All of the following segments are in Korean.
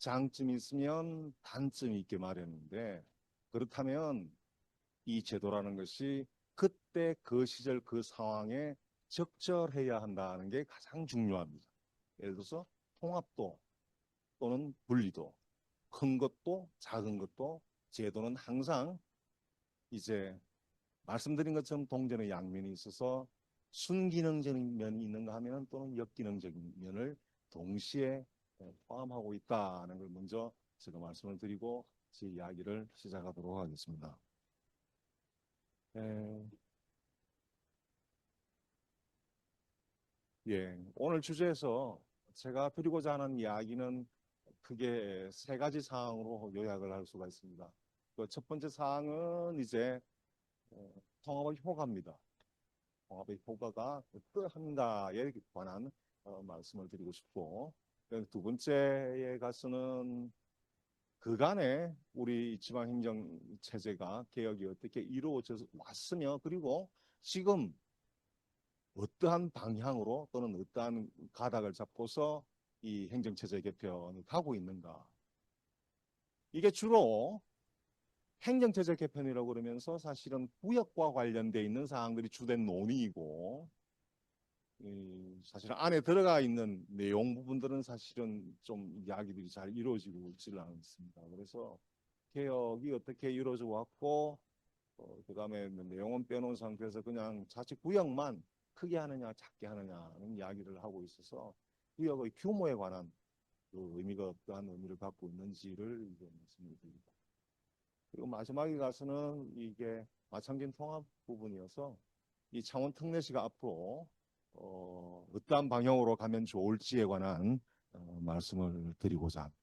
장점이 있으면 단점이 있게 마련인데, 그렇다면 이 제도라는 것이 그때 그 시절 그 상황에 적절해야 한다는 게 가장 중요합니다. 예를 들어서 통합도 또는 분리도, 큰 것도 작은 것도 제도는 항상 이제 말씀드린 것처럼 동전의 양면이 있어서 순기능적인 면이 있는가 하면 또는 역기능적인 면을 동시에 포함하고 있다는 걸 먼저 제가 말씀을 드리고 제 이야기를 시작하도록 하겠습니다. 오늘 주제에서 제가 드리고자 하는 이야기는 크게 세 가지 사항으로 요약을 할 수가 있습니다. 그 첫 번째 사항은 이제 통합의 효과입니다. 통합의 효과가 어떠한가에 관한 말씀을 드리고 싶고, 두 번째에 가서는 그간에 우리 지방행정체제가 개혁이 어떻게 이루어져 왔으며, 그리고 지금 어떠한 방향으로 또는 어떠한 가닥을 잡고서 이 행정체제 개편을 가고 있는가. 이게 주로 행정체제 개편이라고 그러면서 사실은 구역과 관련되어 있는 사항들이 주된 논의이고, 사실 안에 들어가 있는 내용 부분들은 사실은 좀 이야기들이 잘 이루어지고 있지는 않습니다. 그래서 개혁이 어떻게 이루어져 왔고, 그 다음에 내용은 빼놓은 상태에서 그냥 자칫 구역만 크게 하느냐 작게 하느냐는 이야기를 하고 있어서 구역의 규모에 관한 그 의미가 어떠한 의미를 갖고 있는지를 이제 말씀을 드립니다. 그리고 마지막에 가서는 이게 마찬가지 통합 부분이어서 이 창원 특례시가 앞으로 어떠한 방향으로 가면 좋을지에 관한 말씀을 드리고자 합니다.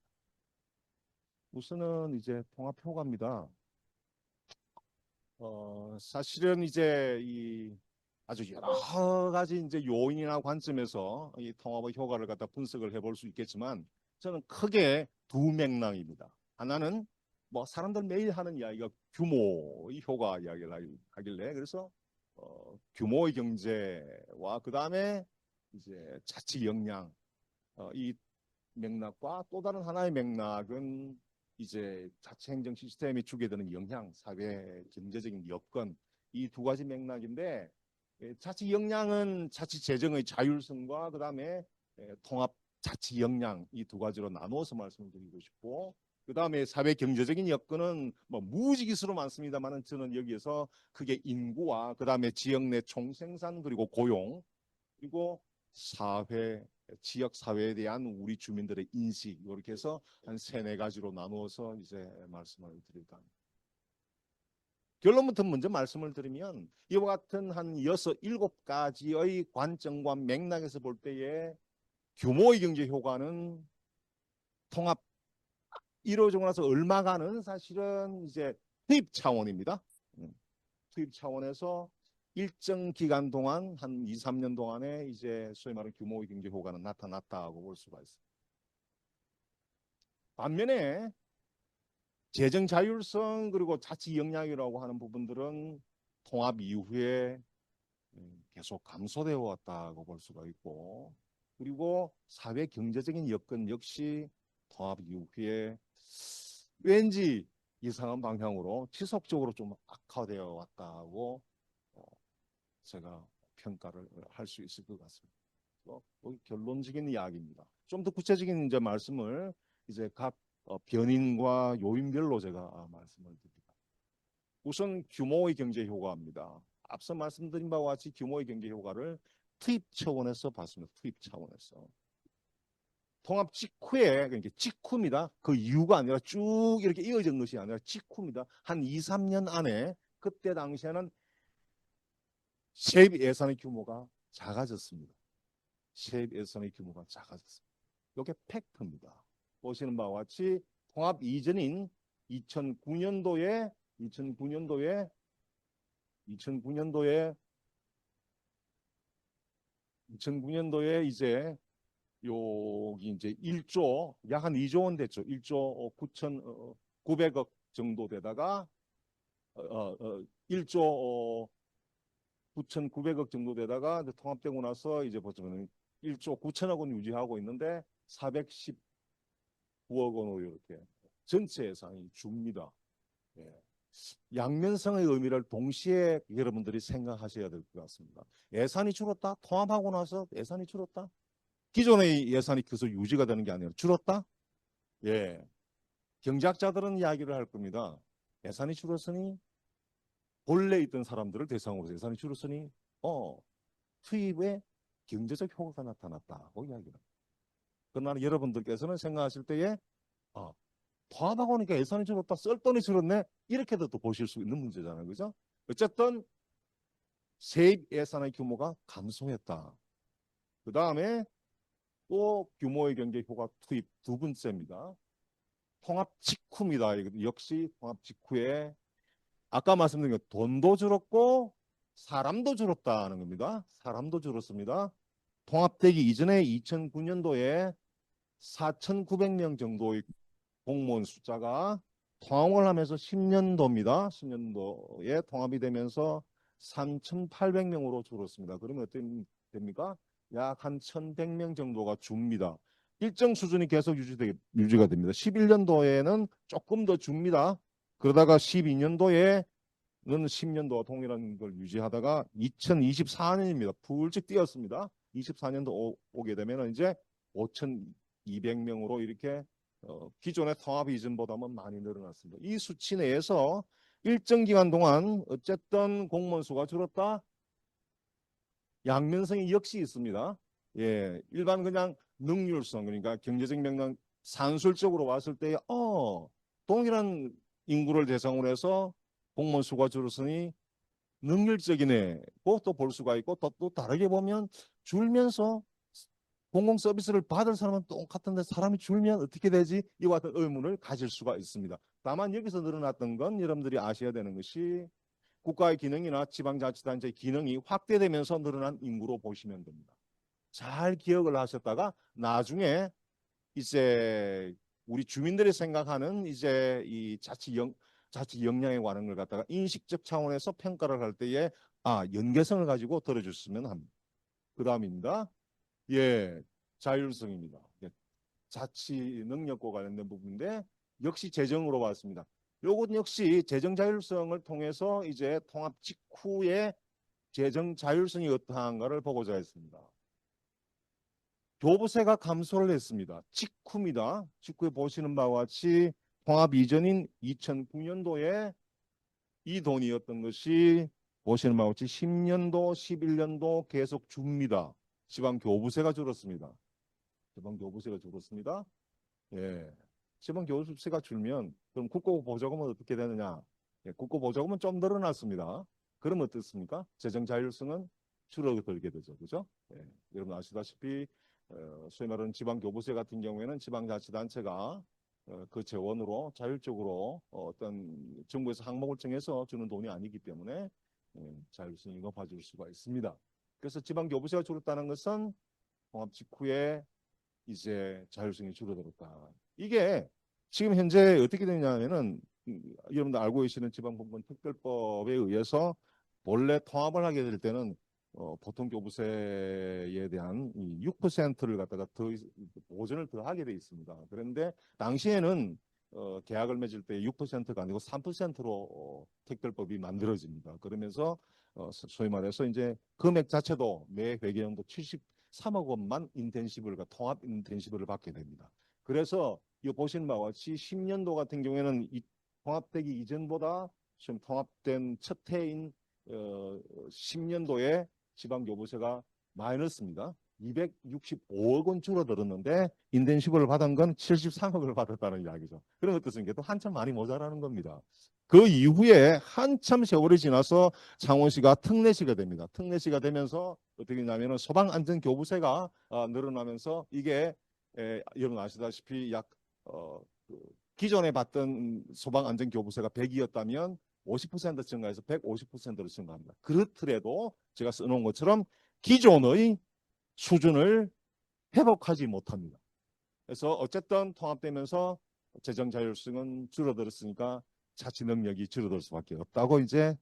우선은 이제 통합 효과입니다. 사실은 이제 이 아주 여러 가지 이제 요인이나 관점에서 이 통합의 효과를 갖다 분석을 해볼 수 있겠지만 저는 크게 두 맥락입니다. 하나는 뭐 사람들 매일 하는 이야기가 규모의 효과 이야기를 하길래 그래서 규모의 경제와 그 다음에 이제 자치 역량 이 맥락과 또 다른 하나의 맥락은 이제 자치 행정 시스템이 주게 되는 영향, 사회 경제적인 여건 이 두 가지 맥락인데 자치 역량은 자치 재정의 자율성과 그 다음에 통합 자치 역량 이 두 가지로 나누어서 말씀드리고 싶고 그 다음에 사회 경제적인 여건은 뭐 무지기수로 많습니다만 저는 여기에서 크게 인구와 그 다음에 지역 내 총생산 그리고 고용 그리고 사회 지역 사회에 대한 우리 주민들의 인식 이렇게 해서 한 세네 가지로 나누어서 이제 말씀을 드릴까 합니다. 결론부터 먼저 말씀을 드리면 이와 같은 한 6, 7가지의 관점과 맥락에서 볼 때에 규모의 경제 효과는 통합 이루어지고 나서 얼마가는 사실은 이제 투입 차원입니다. 투입 차원에서 일정 기간 동안 한 2, 3년 동안에 이제 소위 말하는 규모의 경제 효과는 나타났다고 볼 수가 있습니다. 반면에 재정 자율성 그리고 자치 역량이라고 하는 부분들은 통합 이후에 계속 감소되어 왔다고 볼 수가 있고 그리고 사회 경제적인 여건 역시 통합 이후에 왠지 이상한 방향으로 지속적으로 좀 악화되어 왔다고 제가 평가를 할 수 있을 것 같습니다. 결론적인 이야기입니다. 좀 더 구체적인 이제 말씀을 이제 각 변인과 요인별로 제가 말씀을 드립니다. 우선 규모의 경제 효과입니다. 앞서 말씀드린 바와 같이 규모의 경제 효과를 투입 차원에서 봤습니다. 투입 차원에서. 통합 직후에 그러니까 직후입니다. 그 이유가 아니라 쭉 이렇게 이어진 것이 아니라 직후입니다. 한 2, 3년 안에 그때 당시에는 세입 예산의 규모가 작아졌습니다. 세입 예산의 규모가 작아졌습니다. 이게 팩트입니다. 보시는 바와 같이 통합 이전인 2009년도에 이제 여기 이제 1조 약 한 2조 원 됐죠. 1조 9,900억 정도 되다가 1조 9,900억 정도 되다가 이제 통합되고 나서 이제 보시면 1조 9천억 원 유지하고 있는데 419억 9억 원으로 이렇게 전체 예산이 줍니다. 예. 양면성의 의미를 동시에 여러분들이 생각하셔야 될 것 같습니다. 예산이 줄었다? 통합하고 나서 예산이 줄었다? 기존의 예산이 계속 유지가 되는 게 아니라 줄었다? 예. 경제학자들은 이야기를 할 겁니다. 예산이 줄었으니 본래 있던 사람들을 대상으로 예산이 줄었으니 투입에 경제적 효과가 나타났다고 이야기를 합니다. 그러나 여러분들께서는 생각하실 때에 통합하고 오니까 예산이 줄었다, 쓸 돈이 줄었네, 이렇게도 또 보실 수 있는 문제잖아요. 그죠? 어쨌든 세입 예산의 규모가 감소했다. 그 다음에 또 규모의 경제 효과 투입 두 번째입니다. 통합 직후입니다. 역시 통합 직후에 아까 말씀드린 것 돈도 줄었고 사람도 줄었다는 겁니다. 사람도 줄었습니다. 통합되기 이전에 2009년도에 4,900명 정도의 공무원 숫자가 통합을 하면서 10년도입니다. 10년도에 통합이 되면서 3,800명으로 줄었습니다. 그러면 어떻게 됩니까? 약 한 1,100명 정도가 줍니다. 일정 수준이 계속 유지가 됩니다. 11년도에는 조금 더 줍니다. 그러다가 12년도에는 10년도와 동일한 걸 유지하다가 2024년입니다. 불쭉 뛰었습니다. 24년도 오게 되면 이제 5,200명으로 이렇게 기존의 통합 이전보다는 많이 늘어났습니다. 이 수치 내에서 일정 기간 동안 어쨌든 공무원 수가 줄었다. 양면성이 역시 있습니다. 예, 일반 그냥 능률성, 그러니까 경제적 맥락 산술적으로 왔을 때 동일한 인구를 대상으로 해서 공무원 수가 줄었으니 능률적이네 또 볼 수가 있고, 또 다르게 보면 줄면서 공공 서비스를 받을 사람은 똑같은데 사람이 줄면 어떻게 되지? 이와 같은 의문을 가질 수가 있습니다. 다만 여기서 늘어났던 건 여러분들이 아셔야 되는 것이 국가의 기능이나 지방자치단체의 기능이 확대되면서 늘어난 인구로 보시면 됩니다. 잘 기억을 하셨다가 나중에 이제 우리 주민들이 생각하는 이제 이 자치 역량에 관한 걸 갖다가 인식적 차원에서 평가를 할 때에 연계성을 가지고 들어줬으면 합니다. 그 다음입니다. 예, 자율성입니다. 자치 능력과 관련된 부분인데 역시 재정으로 봤습니다. 요건 역시 재정 자율성을 통해서 이제 통합 직후에 재정 자율성이 어떠한가를 보고자 했습니다. 교부세가 감소를 했습니다. 직후입니다. 직후에 보시는 바와 같이 통합 이전인 2009년도에 이 돈이었던 것이 보시는 바와 같이 10년도, 11년도 계속 줍니다. 지방교부세가 줄었습니다. 지방교부세가 줄었습니다. 예. 지방교부세가 줄면 그럼 국고보조금은 어떻게 되느냐? 예, 국고보조금은 좀 늘어났습니다. 그럼 어떻습니까? 재정 자율성은 줄어들게 되죠. 그죠? 예. 여러분 아시다시피 소위 말하는 지방교부세 같은 경우에는 지방자치단체가 그 재원으로 자율적으로 어떤 정부에서 항목을 정해서 주는 돈이 아니기 때문에 자율성이 높아질 수가 있습니다. 그래서 지방교부세가 줄었다는 것은 통합 직후에 이제 자율성이 줄어들었다. 이게 지금 현재 어떻게 되냐면은 여러분들 알고 계시는 지방분권 특별법에 의해서 원래 통합을 하게 될 때는 보통 교부세에 대한 6%를 갖다가 더 보전을 더 하게 돼 있습니다. 그런데 당시에는 계약을 맺을 때 6%가 아니고 3%로 특별법이 만들어집니다. 그러면서 소위 말해서 이제 금액 자체도 매 회계연도 73억 원만 인텐시브를 통합 인텐시브를 받게 됩니다. 그래서 이 보시는 바와 같이 10년도 같은 경우에는 통합되기 이전보다 지금 통합된 첫 해인 10년도에 지방교부세가 마이너스입니다. 265억 원 줄어들었는데 인텐시브를 받은 건 73억을 받았다는 이야기죠. 그런 어떻습니까? 또 한참 많이 모자라는 겁니다. 그 이후에 한참 세월이 지나서 창원시가 특례시가 됩니다. 특례시가 되면서 어떻게 되냐면 소방안전교부세가 늘어나면서 이게 여러분 아시다시피 기존에 받던 소방안전교부세가 100이었다면 50% 증가해서 150%로 증가합니다. 그렇더라도 제가 써놓은 것처럼 기존의 수준을 회복하지 못합니다. 그래서 어쨌든 통합되면서 재정 자율성은 줄어들었으니까 자치 능력이 줄어들 수밖에 없다고 이제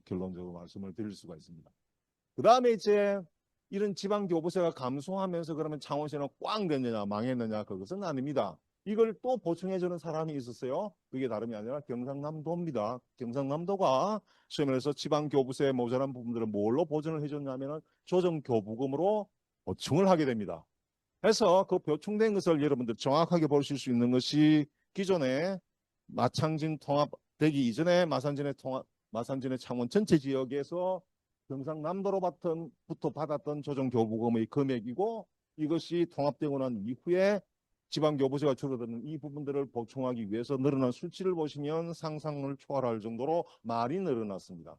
결론적으로 말씀을 드릴 수가 있습니다. 그 다음에 이제 이런 지방교부세가 감소하면서 그러면 창원시는 꽝 됐느냐 망했느냐, 그것은 아닙니다. 이걸 또 보충해주는 사람이 있었어요. 그게 다름이 아니라 경상남도입니다. 경상남도가 소위 말해서 지방교부세 모자란 부분들을 뭘로 보전을 해줬냐면 조정교부금으로 보충을 하게 됩니다. 그래서 그 보충된 것을 여러분들 정확하게 보실 수 있는 것이 기존에 마창진 통합되기 이전에 마산진의 창원 전체 지역에서 경상남도로부터 받았던 조정교부금의 금액이고, 이것이 통합되고 난 이후에 지방교부세가 줄어드는 이 부분들을 보충하기 위해서 늘어난 수치를 보시면 상상을 초월할 정도로 많이 늘어났습니다.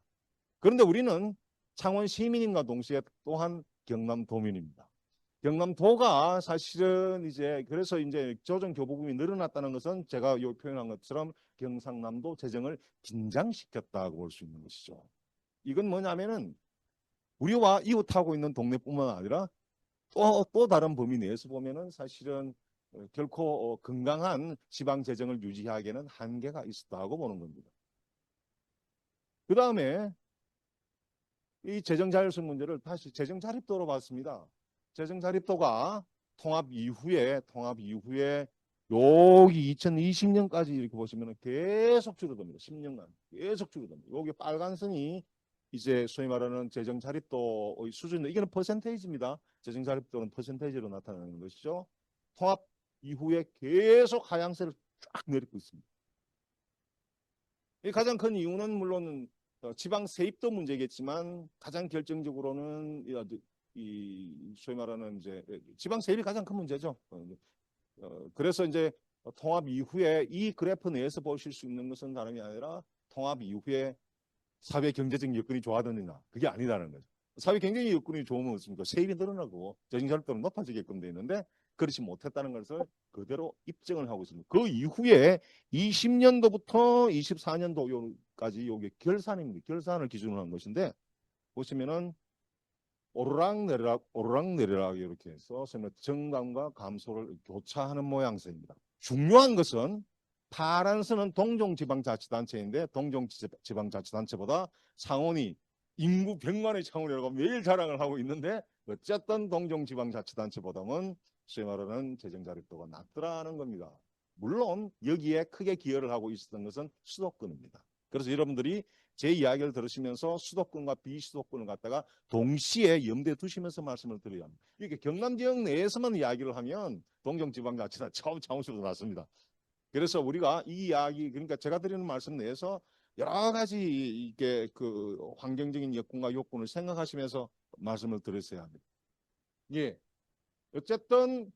그런데 우리는 창원 시민인과 동시에 또한 경남도민입니다. 경남도가 사실은 이제 그래서 이제 조정교부금이 늘어났다는 것은 제가 요 표현한 것처럼 경상남도 재정을 긴장시켰다고 볼 수 있는 것이죠. 이건 뭐냐면은 우리와 이웃하고 있는 동네뿐만 아니라 또 다른 범위 내에서 보면은 사실은 결코 건강한 지방 재정을 유지하기에는 한계가 있었다고 보는 겁니다. 그 다음에 이 재정 자율성 문제를 다시 재정 자립도로 봤습니다. 재정 자립도가 통합 이후에 여기 2020년까지 이렇게 보시면 계속 줄어듭니다. 10년간 계속 줄어듭니다. 여기 빨간 선이 이제 소위 말하는 재정 자립도의 수준인데, 이거는 퍼센테이지입니다. 재정 자립도는 퍼센테이지로 나타나는 것이죠. 통합 이후에 계속 하향세를 쫙 내리고 있습니다. 이 가장 큰 이유는 물론 지방 세입도 문제겠지만 가장 결정적으로는 이 소위 말하는 이제 지방 세입이 가장 큰 문제죠. 그래서 이제 통합 이후에 이 그래프 내에서 보실 수 있는 것은 다름이 아니라 통합 이후에 사회 경제적 여건이 좋아졌느냐, 그게 아니다는 거죠. 사회 경제적 여건이 좋으면 어떻습니까? 세입이 늘어나고 재정자립도는 높아지게끔 돼 있는데 그렇지 못했다는 것을 그대로 입증을 하고 있습니다. 그 이후에 20년도부터 24년도까지 요게 결산입니다. 결산을 기준으로 한 것인데 보시면은 오르락내리락 이렇게 해서 증감과 감소를 교차하는 모양새입니다. 중요한 것은 파란 선은 동종지방자치단체인데 동종지방자치단체보다 창원이 인구 100만의 창원이라고 매일 자랑을 하고 있는데 어쨌든 동종지방자치단체보다는 소위 말하는 재정자립도가 낮더라는 겁니다. 물론 여기에 크게 기여를 하고 있었던 것은 수도권입니다. 그래서 여러분들이 제 이야기를 들으시면서 수도권과 비수도권을 갖다가 동시에 염두에 두시면서 말씀을 드려야 합니다. 이게 경남 지역 내에서만 이야기를 하면 동종지방자치단 처음 창원시로 났습니다. 그래서 우리가 이 이야기, 그러니까 제가 드리는 말씀 내에서 여러 가지 이게 그 환경적인 여건과 요건을 생각하시면서 말씀을 드렸어야 합니다. 예, 어쨌든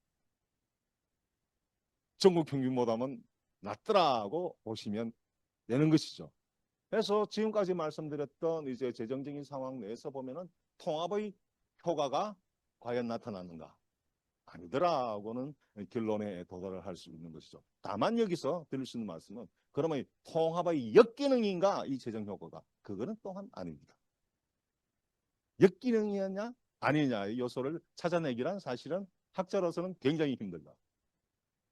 전국 평균보다는 낮더라고 보시면 되는 것이죠. 그래서 지금까지 말씀드렸던 이제 재정적인 상황 내에서 보면은 통합의 효과가 과연 나타나는가? 아니더라고는 결론에 도달을 할 수 있는 것이죠. 다만 여기서 드릴 수 있는 말씀은 그러면 통합의 역기능인가 이 재정 효과가, 그거는 또한 아닙니다. 역기능이었냐 아니냐의 요소를 찾아내기란 사실은 학자로서는 굉장히 힘들다.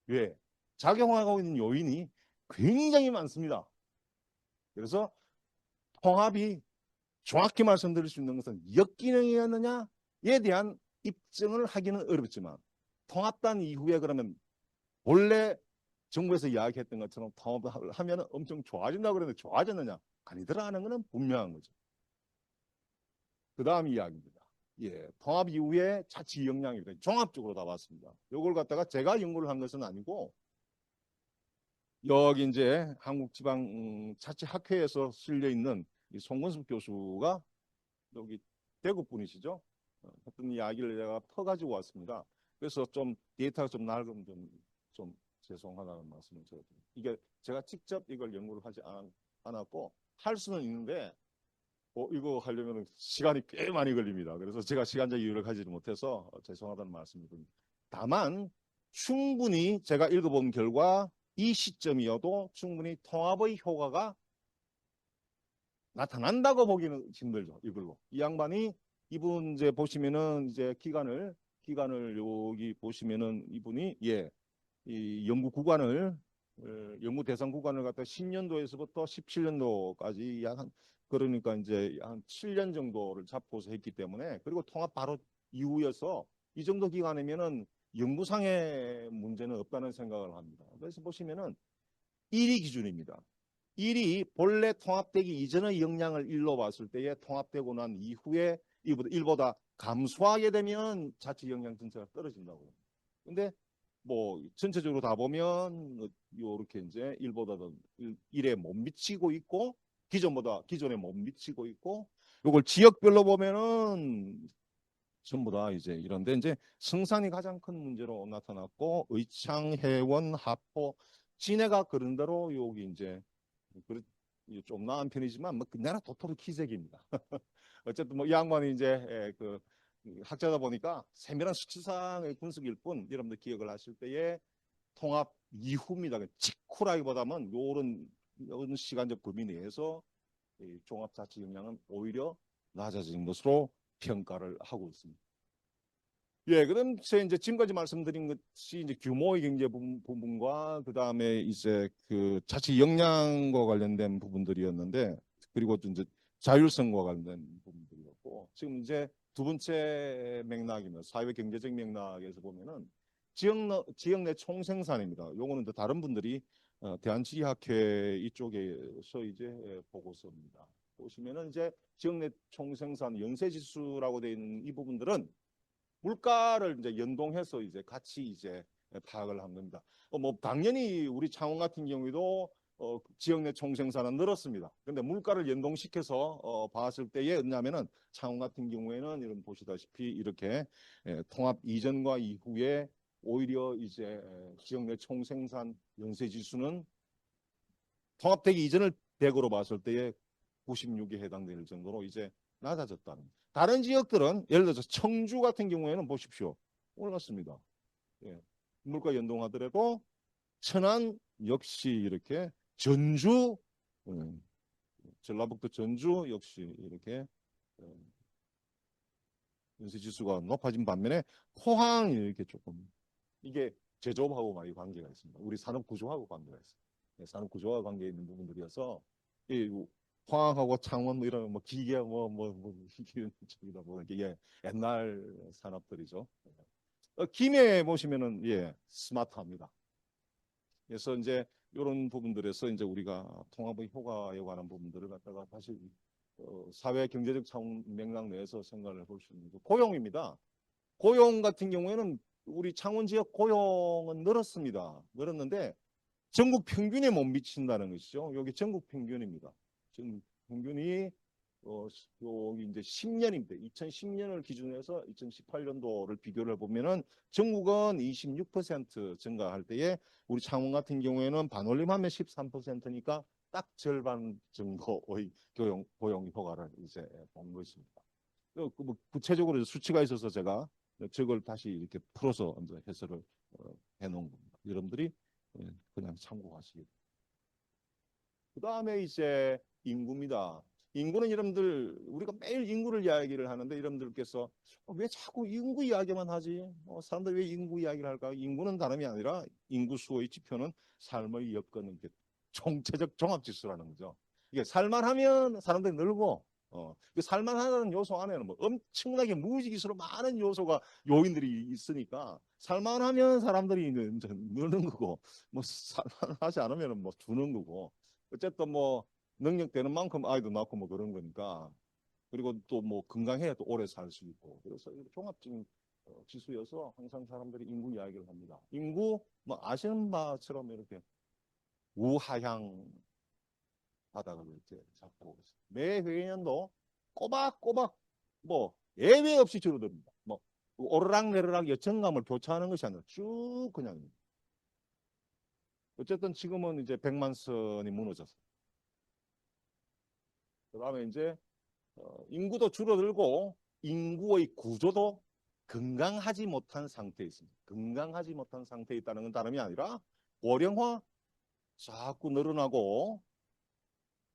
왜? 작용하고 있는 요인이 굉장히 많습니다. 그래서 통합이 정확히 말씀드릴 수 있는 것은 역기능이었느냐에 대한 입증을 하기는 어렵지만 통합단 이후에 그러면 원래 정부에서 이야기했던 것처럼 통합을 하면 엄청 좋아진다고 그랬는데 좋아졌느냐? 아니더라 하는 것은 분명한 거죠. 그 다음 이야기입니다. 예, 통합 이후에 자치 역량입니다. 종합적으로 다 봤습니다. 이걸 갖다가 제가 연구를 한 것은 아니고 여기 이제 한국지방자치학회에서 실려 있는 이 송건숙 교수가 여기 대구 분이시죠. 어떤 이야기를 제가 퍼가지고 왔습니다. 그래서 좀 데이터가 좀 낡으면 좀 죄송하다는 말씀을 드립니다. 이게 제가 직접 이걸 연구를 하지 않았고 할 수는 있는데 이거 하려면 시간이 꽤 많이 걸립니다. 그래서 제가 시간적 여유를 가지지 못해서 죄송하다는 말씀을 드립니다. 다만 충분히 제가 읽어본 결과 이 시점이어도 충분히 통합의 효과가 나타난다고 보기는 힘들죠. 이걸로. 이 양반이 이분 이제 보시면은 이제 기간을 여기 보시면은 이분이 이 연구 연구 대상 구간을 갖다 10년도에서부터 17년도까지 그러니까 이제 한 7년 정도를 잡고서 했기 때문에, 그리고 통합 바로 이후여서 이 정도 기간이면은 영구상의 문제는 없다는 생각을 합니다. 그래서 보시면은 1이 기준입니다. 1이 본래 통합되기 이전의 역량을 1로 봤을 때에 통합되고 난 이후에 1보다 감소하게 되면 자치 역량 전체가 떨어진다고요. 근데 뭐 전체적으로 다 보면 이렇게 이제 1보다 더 1에 못 미치고 있고 기존에 못 미치고 있고 요걸 지역별로 보면은 전부 다 이제 이런데 이제 성산이 가장 큰 문제로 나타났고 의창, 해원, 하포, 진해가 그런 대로 여기 이제 좀 나은 편이지만 뭐 그나라 도토리 키재기입니다. 어쨌든 뭐 이 양반이 이제 그 학자다 보니까 세밀한 수치상의 분석일 뿐 여러분들 기억을 하실 때에 통합 이후입니다. 직후라기보다는 요런 시간적 범위 내에서 종합자치 역량은 오히려 낮아진 것으로 평가를 하고 있습니다. 예, 그럼 이제 지금까지 말씀드린 것이 이제 규모의 경제 부분과 그 다음에 이제 그 자치 역량과 관련된 부분들이었는데, 그리고 또 이제 자율성과 관련된 부분들이었고, 지금 이제 두 번째 맥락이면 사회 경제적 맥락에서 보면은 지역 내 총생산입니다. 요거는 또 다른 분들이 대한지리학회 이쪽에서 이제 보고서입니다. 보시면은 이제 지역 내 총생산 연쇄지수라고 되어 있는 이 부분들은 물가를 이제 연동해서 이제 같이 이제 파악을 한 겁니다. 뭐 당연히 우리 창원 같은 경우에도 지역 내 총생산은 늘었습니다. 근데 물가를 연동시켜서 봤을 때에 뭐냐면은 창원 같은 경우에는 이런 보시다시피 이렇게 통합 이전과 이후에 오히려 이제 지역 내 총생산 연쇄지수는 통합되기 이전을 100으로 봤을 때에 96에 해당될 정도로 이제 낮아졌다는. 다른 지역들은 예를 들어서 청주 같은 경우에는 보십시오. 올랐습니다. 예. 물가 연동하더라도 천안 역시 이렇게 전주, 전라북도 전주 역시 이렇게 연쇄지수가 높아진 반면에 포항이 이렇게 조금 이게 제조업하고 많이 관계가 있습니다. 우리 산업 구조하고 관계가 있습니다. 산업 구조와 관계 있는 부분들이어서 이 포항하고 창원 뭐 이런 뭐 기계 뭐 이런 쪽이다 보니 이게 옛날 산업들이죠. 김해 보시면은 예 스마트합니다. 그래서 이제 이런 부분들에서 이제 우리가 통합의 효과에 관한 부분들을 갖다가 다시 사회 경제적 맥락 내에서 생각을 해볼 수 있는 고용입니다. 고용 같은 경우에는 우리 창원 지역 고용은 늘었습니다. 늘었는데 전국 평균에 못 미친다는 것이죠. 여기 전국 평균입니다. 전국 평균이 여기 이제 10년입니다. 2010년을 기준으로 해서 2018년도를 비교를 해보면은 전국은 26% 증가할 때에 우리 창원 같은 경우에는 반올림하면 13%니까 딱 절반 정도의 고용 효과를 이제 본 것입니다. 뭐 구체적으로 수치가 있어서 제가 저걸 다시 이렇게 풀어서 이제 해설을 해놓은 겁니다. 여러분들이 그냥 참고하시기. 그 다음에 이제 인구입니다. 인구는 여러분들 우리가 매일 인구를 이야기를 하는데 여러분들께서 왜 자꾸 인구 이야기만 하지? 사람들 왜 인구 이야기를 할까? 인구는 다름이 아니라 인구수의 지표는 삶의 여건은 총체적 종합지수라는 거죠. 이게 살만하면 사람들이 늘고 그 살만하다는 요소 안에는 뭐 엄청나게 무지기수로 많은 요인들이 있으니까 살만하면 사람들이 이제 느는 거고 뭐 살만하지 않으면 뭐 주는 거고 어쨌든 뭐 능력 되는 만큼 아이도 낳고 뭐 그런 거니까 그리고 또 뭐 건강해야 또 오래 살 수 있고 그래서 종합적인 지수여서 항상 사람들이 인구 이야기를 합니다. 인구 뭐 아시는 바처럼 이렇게 우하향 바닥을 이렇게 잡고 매 회년도 꼬박꼬박 뭐 예외 없이 줄어듭니다. 뭐 오르락내리락 여천감을 교차하는 것이 아니라 쭉 그냥 어쨌든 지금은 이제 100만 선이 무너졌어요. 그다음에 이제 인구도 줄어들고 인구의 구조도 건강하지 못한 상태에 있습니다. 건강하지 못한 상태에 있다는 건 다름이 아니라 고령화 자꾸 늘어나고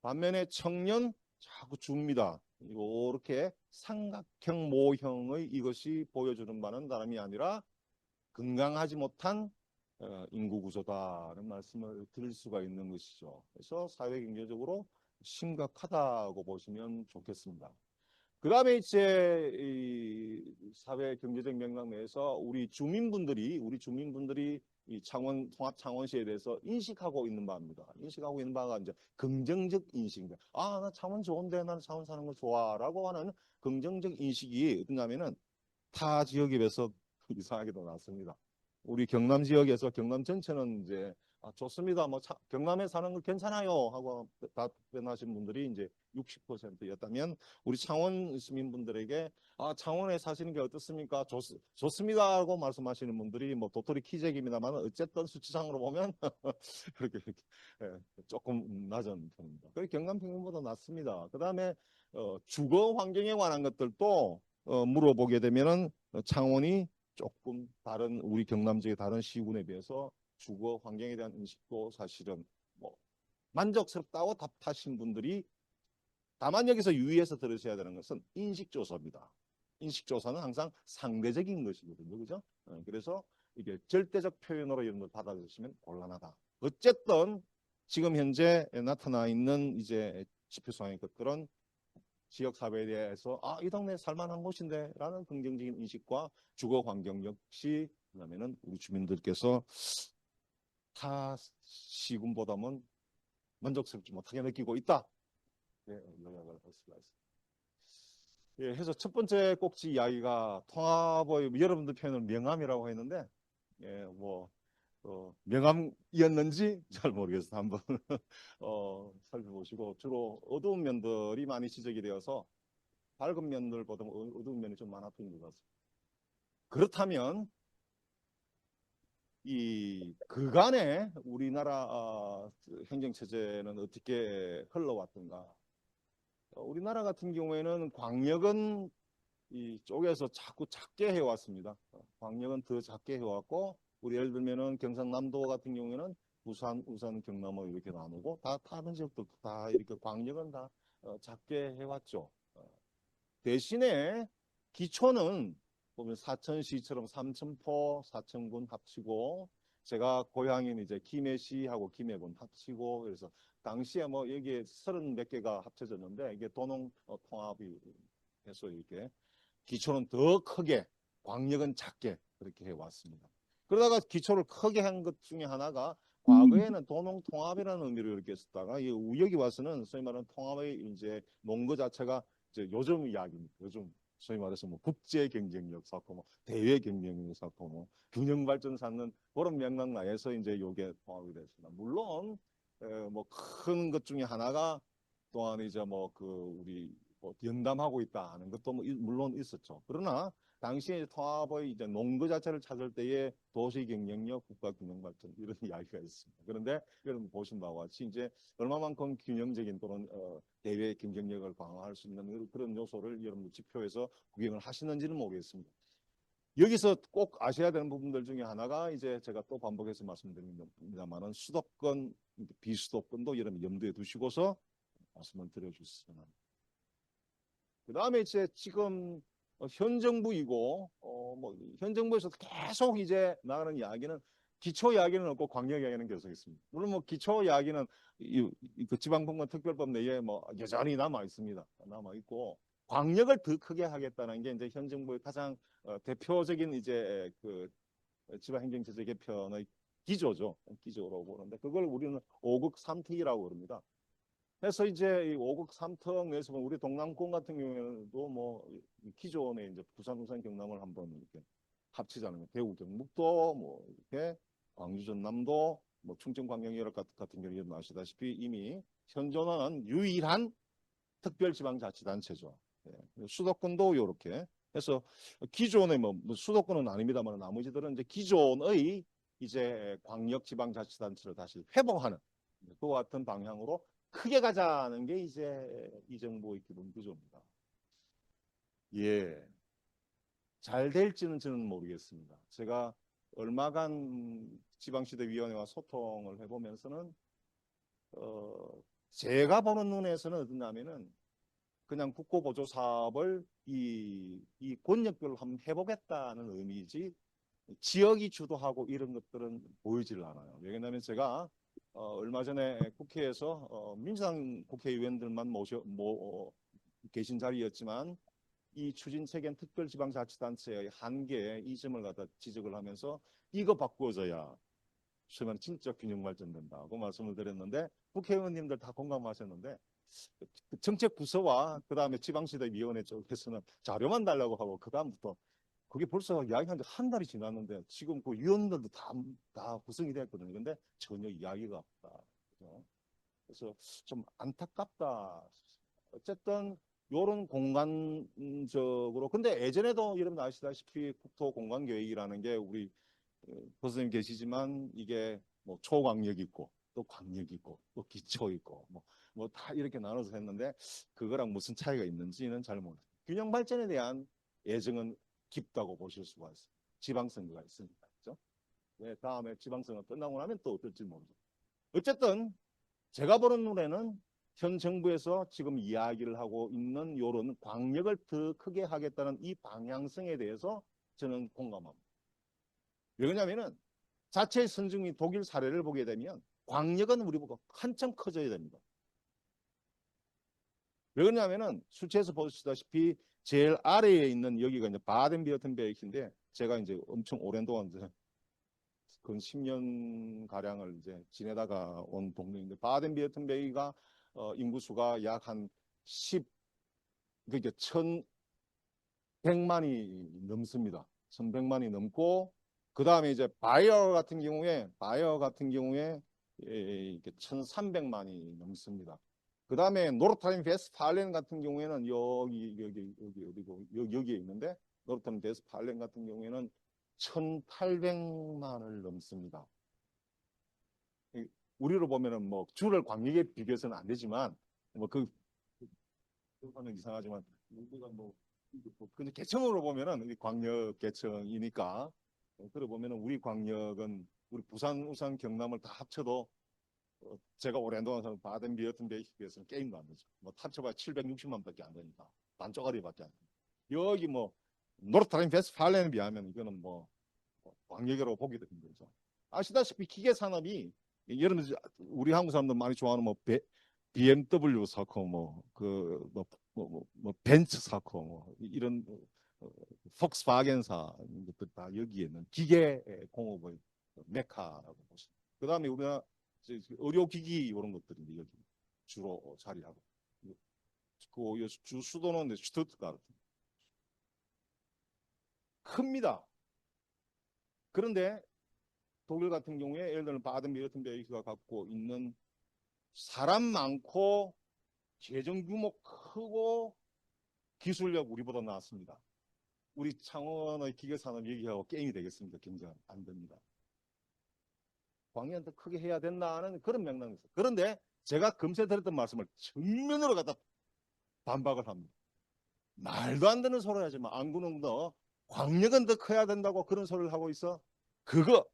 반면에 청년 자꾸 줍니다. 이렇게 삼각형 모형의 이것이 보여주는 바는 다름이 아니라 건강하지 못한 인구 구조다는 말씀을 드릴 수가 있는 것이죠. 그래서 사회 경제적으로 심각하다고 보시면 좋겠습니다. 그다음에 이제 이 사회 경제적 맥락 내에서 우리 주민분들이 이 창원 통합 창원시에 대해서 인식하고 있는 바입니다. 인식하고 있는 바가 이제 긍정적 인식입니다. 아, 나 창원 좋은데 난 창원 사는 거 좋아라고 하는 긍정적 인식이 어떠냐면은 타 지역에 비해서 이상하게도 낮습니다. 우리 경남 지역에서 경남 전체는 이제 아, 좋습니다. 뭐 경남에 사는 거 괜찮아요 하고 답변하신 분들이 이제 60%였다면 우리 창원 시민분들에게 아, 창원에 사시는 게 어떻습니까? 좋습니다 하고 말씀하시는 분들이 뭐 도토리 키재기입니다만 어쨌든 수치상으로 보면 그렇게 예, 조금 낮은 편입니다. 그 경남 평균보다 낮습니다. 그다음에 주거 환경에 관한 것들도 물어보게 되면은 창원이 조금 다른 우리 경남 지역의 다른 시군에 비해서 주거 환경에 대한 인식도 사실은 뭐 만족스럽다고 답하신 분들이 다만 여기서 유의해서 들으셔야 되는 것은 인식조사입니다. 인식조사는 항상 상대적인 것이거든요. 그죠? 그래서 이게 절대적 표현으로 이런 걸 받아들이시면 곤란하다. 어쨌든 지금 현재 나타나 있는 이제 지표상의 것들은 지역 사회에 대해서 아, 이 동네 살만한 곳인데 라는 긍정적인 인식과 주거 환경 역시 그다음에는 우리 주민들께서 타 시군보다는 만족스럽지 못하게 느끼고 있다. 네, 요약을 할 수가 있습니다. 예, 해서 첫 번째 꼭지 이야기가 통합의 여러분들 표현을 명암이라고 했는데 예, 뭐 명암이었는지 잘 모르겠어요. 한번 살펴보시고 주로 어두운 면들이 많이 지적이 되어서 밝은 면들보다 어두운 면이 좀 많았던 것 같습니다. 그렇다면 이 그간의 우리나라 행정체제는 어떻게 흘러왔던가? 우리나라 같은 경우에는 광역은 이 쪽에서 자꾸 작게 해왔습니다. 광역은 더 작게 해왔고 우리 예를 들면은 경상남도 같은 경우에는 부산, 울산, 경남을 이렇게 나누고 다 다른 지역도 다 이렇게 광역은 다 작게 해왔죠. 대신에 기초는 보면 사천시처럼 삼천포, 사천군 합치고 제가 고향인 이제 김해시하고 김해군 합치고 그래서 당시에 뭐 여기에 30몇 개가 합쳐졌는데 이게 도농 통합이 해서 이렇게 기초는 더 크게 광역은 작게 그렇게 해왔습니다. 그러다가 기초를 크게 한 것 중에 하나가 과거에는 도농 통합이라는 의미로 이렇게 썼다가 여기 와서는 소위 말하는 통합의 이제 논거 자체가 이제 요즘 이야기입니다. 요즘 소위 말해서 뭐 국제 경쟁력 쌓고 뭐 대외 경쟁력 쌓고 뭐 균형 발전 쌓는 그런 맥락 나에서 이제 요게 통합이 됐습니다. 물론 뭐 큰 것 중에 하나가 또한 이제 뭐 그 우리 뭐 연담하고 있다 하는 것도 뭐 물론 있었죠. 그러나 당시에 통합의 이제 논거 자체를 찾을 때에 도시 경쟁력, 국가 균형 발전 이런 이야기가 있습니다. 그런데 여러분 보신 바와 같이 이제 얼마만큼 균형적인 또는 대외 경쟁력을 강화할 수 있는 그런 요소를 여러분들 지표에서 구경을 하시는지는 모르겠습니다. 여기서 꼭 아셔야 되는 부분들 중에 하나가 이제 제가 또 반복해서 말씀드립니다만은 수도권, 비수도권도 여러분 염두에 두시고서 말씀을 드려주시면 합니다. 그 다음에 이제 지금 현 정부이고 현 정부에서 계속 이제 나가는 이야기는 기초 이야기는 없고 광역 이야기는 계속 있습니다. 물론 뭐 기초 이야기는 그 지방분권 특별법 내에 뭐 여전히 남아 있습니다. 남아 있고 광역을 더 크게 하겠다는 게 이제 현 정부의 가장 대표적인 이제 그 지방행정체제 개편의 기조죠. 기조로 보는데 그걸 우리는 5국 3특이라고 그럽니다. 그래서 이제 이 5국 3특 내에서 우리 동남권 같은 경우에도 뭐 기존에 이제 부산, 울산, 경남을 한번 이렇게 합치자는 거. 대구, 경북도 뭐 이렇게 광주, 전남도 뭐 충청, 광양, 여러 같은 경우에는 아시다시피 이미 현존하는 유일한 특별지방자치단체죠. 예. 수도권도 이렇게 해서 기존의 뭐 수도권은 아닙니다만 나머지들은 이제 기존의 이제 광역지방자치단체를 다시 회복하는 그와 같은 방향으로 크게 가자는 게 이제 이 정부의 기본 구조입니다. 예, 잘 될지는 저는 모르겠습니다. 제가 얼마간 지방시대위원회와 소통을 해보면서는 제가 보는 눈에서는 어떠냐면은 그냥 국고보조 사업을 이 권역별로 한번 해보겠다는 의미지 지역이 주도하고 이런 것들은 보이질 않아요. 왜냐하면 제가 얼마 전에 국회에서 민주당 국회의원들만 계신 자리였지만 이 추진체계는 특별지방자치단체의 한계에 이 점을 갖다 지적을 하면서 이거 바꾸어져야 그러면 진짜 균형 발전된다고 말씀을 드렸는데 국회의원님들 다 공감하셨는데 정책 부서와 그다음에 지방시대위원회 쪽에서는 자료만 달라고 하고 그다음부터 그게 벌써 이야기한 지 한 달이 지났는데 지금 그 위원들도 다 구성이 됐거든요. 근데 전혀 이야기가 없다. 그죠? 그래서 좀 안타깝다. 어쨌든 요런 공간적으로 근데 예전에도 여러분 아시다시피 국토공간계획이라는 게 우리 교수님 계시지만 이게 뭐 초광역 있고 또 광역 있고 또 기초 있고 뭐 다 이렇게 나눠서 했는데 그거랑 무슨 차이가 있는지는 잘 모르겠어요. 균형 발전에 대한 예정은 깊다고 보실 수가 있어요. 지방선거가 있으니까. 그죠? 네, 다음에 지방선거 끝나고 나면 또 어떨지 모르죠. 어쨌든 제가 보는 눈에는 현 정부에서 지금 이야기를 하고 있는 요런 광역을 더 크게 하겠다는 이 방향성에 대해서 저는 공감합니다. 왜 그러냐면은 자체 선진국인 독일 사례를 보게 되면 광역은 우리 보고 한참 커져야 됩니다. 왜 그러냐면은 수치에서 보시다시피 제일 아래에 있는 여기가 이제 바덴비어텐베르크인데 제가 이제 엄청 오랜 동안 이제 근 10년 가량을 이제 지내다가 온 동네인데 바덴비어텐베르크가 인구수가 약 한 10, 그러니까 1,100만이 넘습니다. 1,100만이 넘고 그 다음에 이제 바이어 같은 경우에 1,300만이 넘습니다. 그 다음에 노르트라인 베스팔렌 같은 경우에는 여기에 있는데 노르트라인 베스팔렌 같은 경우에는 1,800만을 넘습니다. 우리로 보면은 뭐 주를 광역에 비교해서는 안 되지만 그거는 이상하지만 우리가 근데 계층으로 보면은 광역 계층이니까 들어보면은 우리 광역은 우리 부산, 울산, 경남을 다 합쳐도 제가 오랜 동안 바덴비어튼베이크에서는 게임도 안 되죠. 뭐 합쳐봐야 760만밖에 안 되니까 반쪽짜리밖에 안 돼요. 여기 뭐 노르트라인 베스팔렌에 비하면 이거는 뭐 광역이라고 보기도 힘들죠. 아시다시피 기계 산업이 예를 들어 우리 한국 사람들 많이 좋아하는 뭐 BMW 사고 뭐 벤츠 사고 뭐 이런 폭스바겐사 것들 다 여기에 있는 기계 공업의 메카라고 보시죠. 그 다음에 우리가 의료기기 이런 것들이 여기 주로 자리하고 그 주 수도는 슈투트가르트 큽니다. 그런데 독일 같은 경우에 예를 들면 바덴비르텐베르크가 갖고 있는 사람 많고 재정 규모 크고 기술력 우리보다 나았습니다. 우리 창원의 기계산업 얘기하고 게임이 되겠습니까? 경쟁 안 됩니다. 광역은 더 크게 해야 된다는 그런 맥락이 있어요. 그런데 제가 금세 드렸던 말씀을 정면으로 갖다 반박을 합니다. 말도 안 되는 소리 하지 마. 안구는 너 광역은 더 커야 된다고 그런 소리를 하고 있어. 그거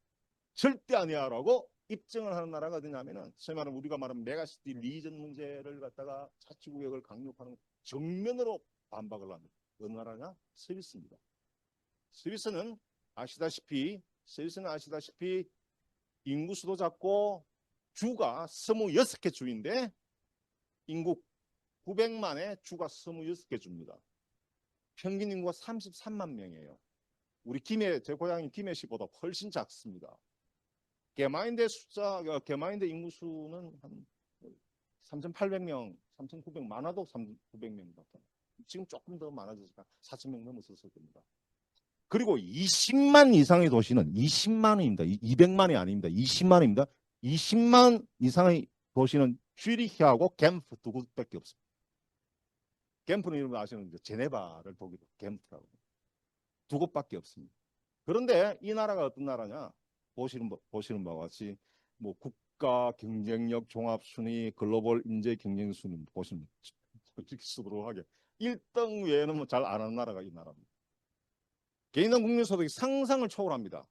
절대 아니야라고 입증을 하는 나라가 어디냐면은 소위 말하는 우리가 말하는 메가시티 리전 문제를 갖다가 자치구역을 강력화하는 정면으로 반박을 합니다. 어느 나라냐? 스위스입니다. 스위스는 아시다시피 인구수도 작고 주가 26개 주인데 인구 900만에 주가 26개 줍니다. 평균 인구가 33만 명이에요. 우리 제 고향인 김해시보다 훨씬 작습니다. 개마인드 인구수는 한 3,800명, 3,900 많아도 3,900명 같다. 지금 조금 더 많아졌으니까 4,000명 넘었을 겁니다. 그리고 20만 이상의 도시는 20만입니다. 200만이 아닙니다. 20만입니다. 20만 이상의 도시는 쥐리히하고 겐프 두 곳밖에 없습니다. 겐프는 여러분 아시는 제네바를 보기도 겐프라고 두 곳밖에 없습니다. 그런데 이 나라가 어떤 나라냐? 보시는 바와 같이 뭐 국가 경쟁력 종합 순위, 글로벌 인재 경쟁 순위 보시면 이렇게 수두룩하게 1등 외에는 뭐 잘 안 하는 나라가 이 나라입니다. 개인당 국민소득이 상상을 초월합니다.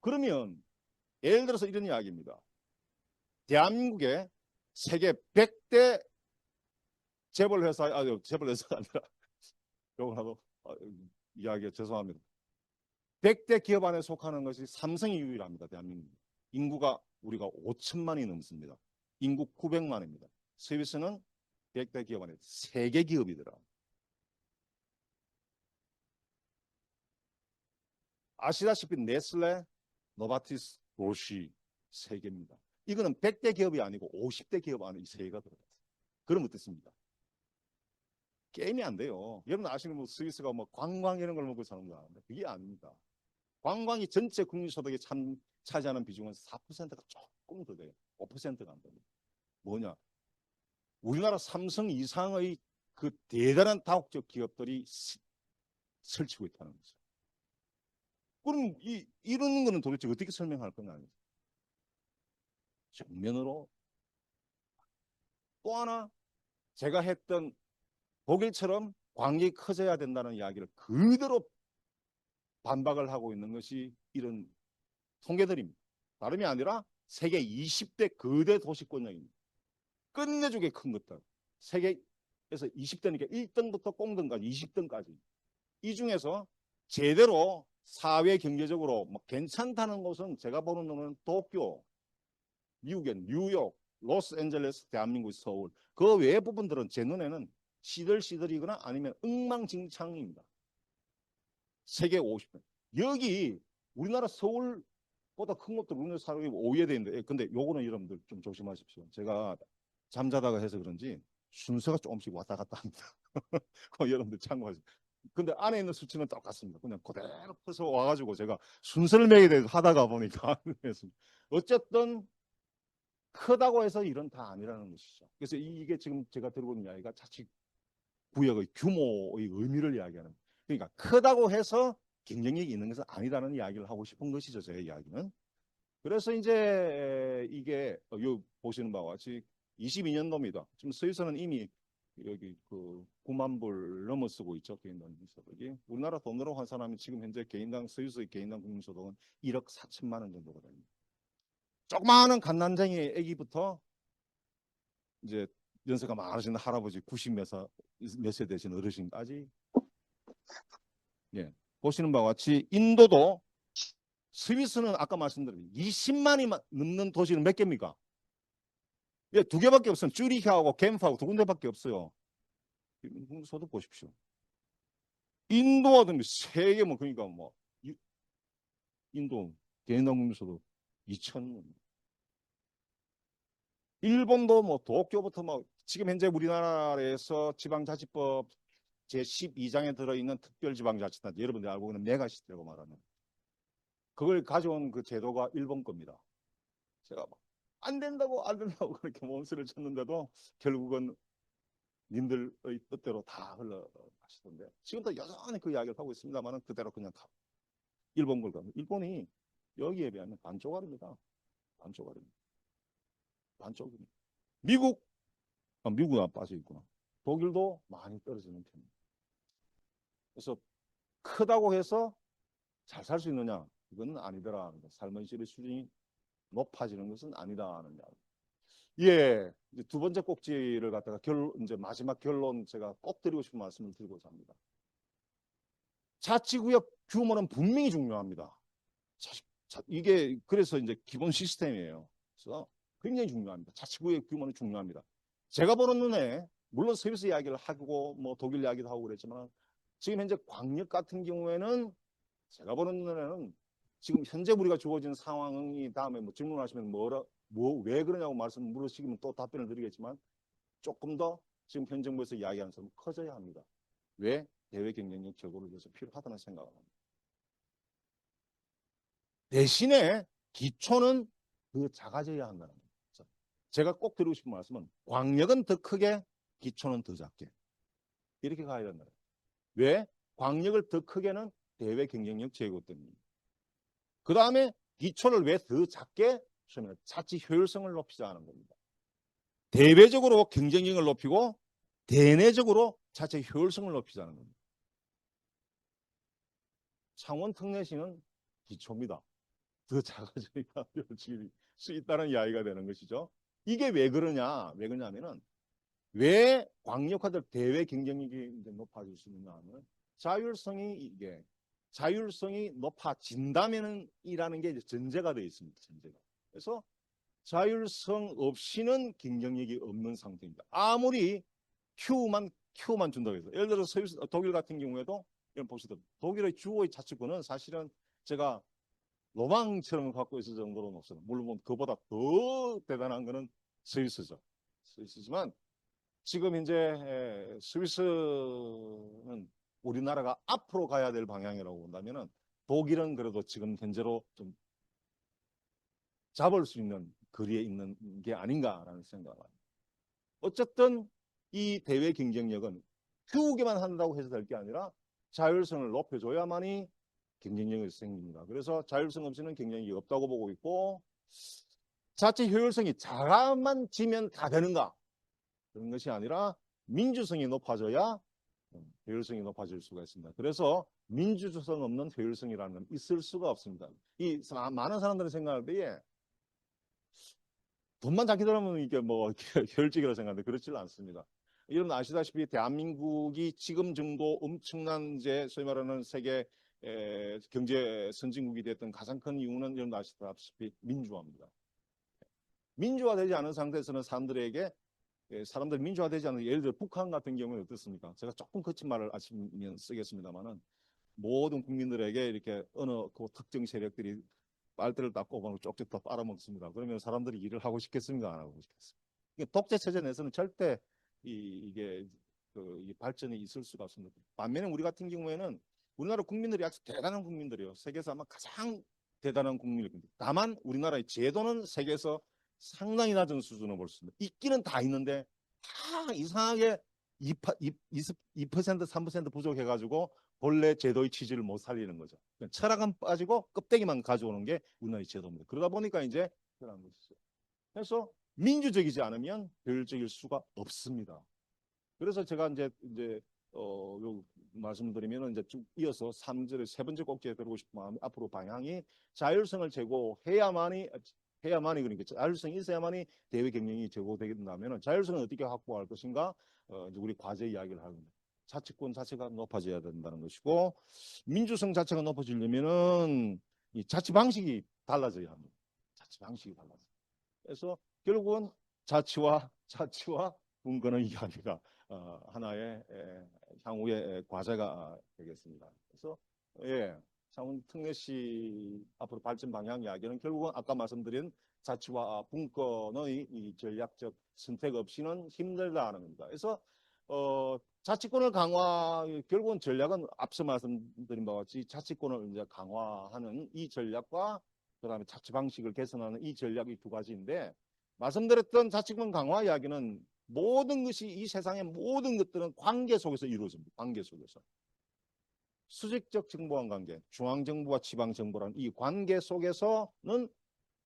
그러면 예를 들어서 이런 이야기입니다. 대한민국의 세계 100대 재벌회사가 아니라 요거 하도 이야기가 죄송합니다. 100대 기업 안에 속하는 것이 삼성이 유일합니다. 대한민국. 인구가 우리가 5천만이 넘습니다. 인구 900만입니다. 스위스는 100대 기업 안에 3개 기업이더라. 아시다시피 네슬레, 노바티스, 로시 세 개입니다. 이거는 100대 기업이 아니고 50대 기업 안에 이 세 개가 들어갔어요. 그럼 어떻습니까? 게임이 안 돼요. 여러분 아시는 뭐 스위스가 뭐 관광 이런 걸 먹고 사는 거 아는데 그게 아닙니다. 관광이 전체 국민소득에 차지하는 비중은 4%가 조금 더 돼요. 5%가 안 됩니다. 뭐냐? 우리나라 삼성 이상의 그 대단한 다국적 기업들이 설치고 있다는 거죠. 그럼 이런 거는 도대체 어떻게 설명할 거냐? 정면으로 또 하나 제가 했던 독일처럼 광역이 커져야 된다는 이야기를 그대로 반박을 하고 있는 것이 이런 통계들입니다. 다름이 아니라 세계 20대 거대 도시권역입니다. 끝내주게 큰 것들. 세계에서 20대니까 1등부터 꽁등까지 20등까지. 이 중에서 제대로 사회 경제적으로 뭐 괜찮다는 곳은 제가 보는 놈은 도쿄, 미국의 뉴욕, 로스앤젤레스, 대한민국 서울. 그 외의 부분들은 제 눈에는 시들시들이거나 아니면 엉망진창입니다. 세계 50등. 여기 우리나라 서울보다 큰 것도 우리나라 사람이 5위에 되는데 근데 요거는 여러분들 좀 조심하십시오. 제가 잠자다가 해서 그런지 순서가 조금씩 왔다 갔다 합니다. 여러분들 참고하세요. 근데 안에 있는 수치는 똑같습니다. 그냥 그대로 퍼서 와가지고 제가 순서를 매게 돼서 하다가 보니까 어쨌든 크다고 해서 이런 다 아니라는 것이죠. 그래서 이게 지금 제가 들고 있는 이야기가 자칫 구역의 규모의 의미를 이야기하는. 그러니까 크다고 해서 경쟁력이 있는 것은 아니다는 이야기를 하고 싶은 것이죠. 제 이야기는. 그래서 이제 이게 요 보시는 바와 같이 22년도입니다. 지금 스위스는 이미 여기 그 9만 불 넘어쓰고 있죠. 개인당 국민소득이. 우리나라 돈으로 환산하면 지금 현재 개인당 스위스의 개인당 국민소득은 1억 4천만 원 정도가 됩니다. 조그마한 갓난쟁이 애기부터 이제 연세가 많으신 할아버지 90 몇 세 되신 어르신까지 예. 보시는 바와 같이 인도도 스위스는 아까 말씀드린 20만이 넘는 도시는 몇 개입니까? 예, 두 개밖에 없어요. 쭈리히하고 겐프하고 두 군데밖에 없어요. 소득 보십시오. 인도와 등비 세계 뭐 그러니까 뭐 인도 개인당 국민소득 2천. 일본도 뭐 도쿄부터 뭐 지금 현재 우리나라에서 지방자치법 제12장에 들어있는 특별지방자치단체 여러분들이 알고 있는 메가시티라고 말하는 그걸 가져온 그 제도가 일본 겁니다. 제가 안 된다고 안 된다고 그렇게 몸소리를 쳤는데도 결국은 님들의 뜻대로 다 흘러가시던데 지금도 여전히 그 이야기를 하고 있습니다만 그대로 그냥 가. 일본 걸 가면 일본이 여기에 비하면 반쪽알입니다. 반쪽알입니다. 반쪽입니다. 미국은 빠져 있구나. 독일도 많이 떨어지는 편입니다. 그래서 크다고 해서 잘 살 수 있느냐? 이건 아니더라. 삶의 질의 수준이 높아지는 것은 아니다는 이야기. 예, 이제 두 번째 꼭지를 갖다가 이제 마지막 결론 제가 꼭 드리고 싶은 말씀을 드리고자 합니다. 자치구역 규모는 분명히 중요합니다. 이게 그래서 이제 기본 시스템이에요. 그래서 굉장히 중요합니다. 자치구역 규모는 중요합니다. 제가 보는 눈에 물론 서비스 이야기를 하고 뭐 독일 이야기도 하고 그랬지만 지금 현재 광역 같은 경우에는 제가 보는 눈에는 지금 현재 우리가 주어진 상황이 다음에 뭐 질문하시면 왜 그러냐고 말씀 물으시면 또 답변을 드리겠지만 조금 더 지금 현 정부에서 이야기하는 것은 커져야 합니다. 왜? 대외 경쟁력 제고를 위해서 필요하다는 생각을 합니다. 대신에 기초는 더 작아져야 한다는 거죠. 제가 꼭 드리고 싶은 말씀은 광역은 더 크게 기초는 더 작게 이렇게 가야 된다. 왜? 광역을 더 크게는 대외 경쟁력 제고 때문에. 그 다음에 기초를 왜 더 작게? 자치 효율성을 높이자는 겁니다. 대외적으로 경쟁력을 높이고 대내적으로 자체 효율성을 높이자는 겁니다. 창원 특례시는 기초입니다. 더 작아져야 이루어질 수 있다는 이야기가 되는 것이죠. 이게 왜 그러냐? 왜 그러냐면은 왜 광역화될 대외 경쟁력이 높아질 수 있느냐 하면 자율성이 높아진다면은 이라는 게 전제가 되어 있습니다. 전제가. 그래서 자율성 없이는 경쟁력이 없는 상태입니다. 아무리 Q만 준다고 해서 예를 들어서 독일 같은 경우에도 이런 보시듯 독일의 주어의 자치구는 사실은 제가 로망처럼 갖고 있을 정도로는 없어요. 물론 그보다 더 대단한 거는 스위스죠. 스위스지만 지금 이제 스위스는 우리나라가 앞으로 가야 될 방향이라고 본다면은 독일은 그래도 지금 현재로 좀 잡을 수 있는 거리에 있는 게 아닌가라는 생각을 합니다. 어쨌든 이 대외 경쟁력은 키우기만 한다고 해서 될 게 아니라 자율성을 높여줘야만이 경쟁력이 생깁니다. 그래서 자율성 없이는 경쟁력이 없다고 보고 있고, 자체 효율성이 자가만 지면 다 되는가? 그런 것이 아니라 민주성이 높아져야 효율성이 높아질 수가 있습니다. 그래서 민주성 없는 효율성이라는 건 있을 수가 없습니다. 이 많은 사람들이 생각할 때에 돈만 잘 기다리면 이게 뭐 효율적이라고 생각하는데 그렇지는 않습니다. 여러분 아시다시피 대한민국이 지금 정도 엄청난 이제 소위 말하는 세계 경제 선진국이 됐던 가장 큰 이유는 여러분 아시다시피 민주화입니다. 민주화되지 않은 상태에서는 사람들에게 사람들 민주화되지 않은 예를 들어 북한 같은 경우는 어떻습니까? 제가 조금 거친 말을 아시면 쓰겠습니다만은 모든 국민들에게 이렇게 어느 그 특정 세력들이 빨대를 딱 꼽아놓고 쪽쪽 다 빨아먹습니다. 그러면 사람들이 일을 하고 싶겠습니까? 안 하고 싶겠습니까? 독재 체제 내에서는 절대 이게 이 발전이 있을 수가 없습니다. 반면에 우리 같은 경우에는 우리나라 국민들이 아주 대단한 국민들이에요. 세계에서 아마 가장 대단한 국민일 겁니다. 다만 우리나라의 제도는 세계에서 상당히 낮은 수준으로 볼 수 있습니다. 있기는 다 있는데 다 이상하게 2% 3% 부족해가지고 본래 제도의 취지를 못 살리는 거죠. 철학은 빠지고 껍데기만 가져오는 게 우리나라의 제도입니다. 그러다 보니까 이제 그런 것이죠. 그래서 민주적이지 않으면 효율적일 수가 없습니다. 그래서 제가 이제 요 말씀드리면 이제 쭉 이어서 3절의 세 번째 꼭지에 들어오고 싶은 마음, 앞으로 방향이 자율성을 제고해야만이 그러니까 자율성이 있어야만이 대외 경쟁이 제고된다면 자율성은 어떻게 확보할 것인가? 이제 우리 과제 이야기를 하는 자치권 자체가 높아져야 된다는 것이고, 민주성 자체가 높아지려면은 이 자치 방식이 달라져야 합니다. 자치 방식이 달라져. 그래서 결국은 자치와 분권의 이야기가 하나의 향후의 과제가 되겠습니다. 그래서 창원 특례시 앞으로 발전 방향 이야기는 결국은 아까 말씀드린 자치와 분권의 이 전략적 선택 없이는 힘들다는 겁니다. 그래서 자치권을 결국은 전략은 앞서 말씀드린 바와 같이 자치권을 이제 강화하는 이 전략과 그다음에 자치 방식을 개선하는 이 전략이 두 가지인데, 말씀드렸던 자치권 강화 이야기는 모든 것이 이 세상의 모든 것들은 관계 속에서 이루어집니다. 관계 속에서. 수직적 정보관 관계, 중앙정부와 지방정부라는 이 관계 속에서는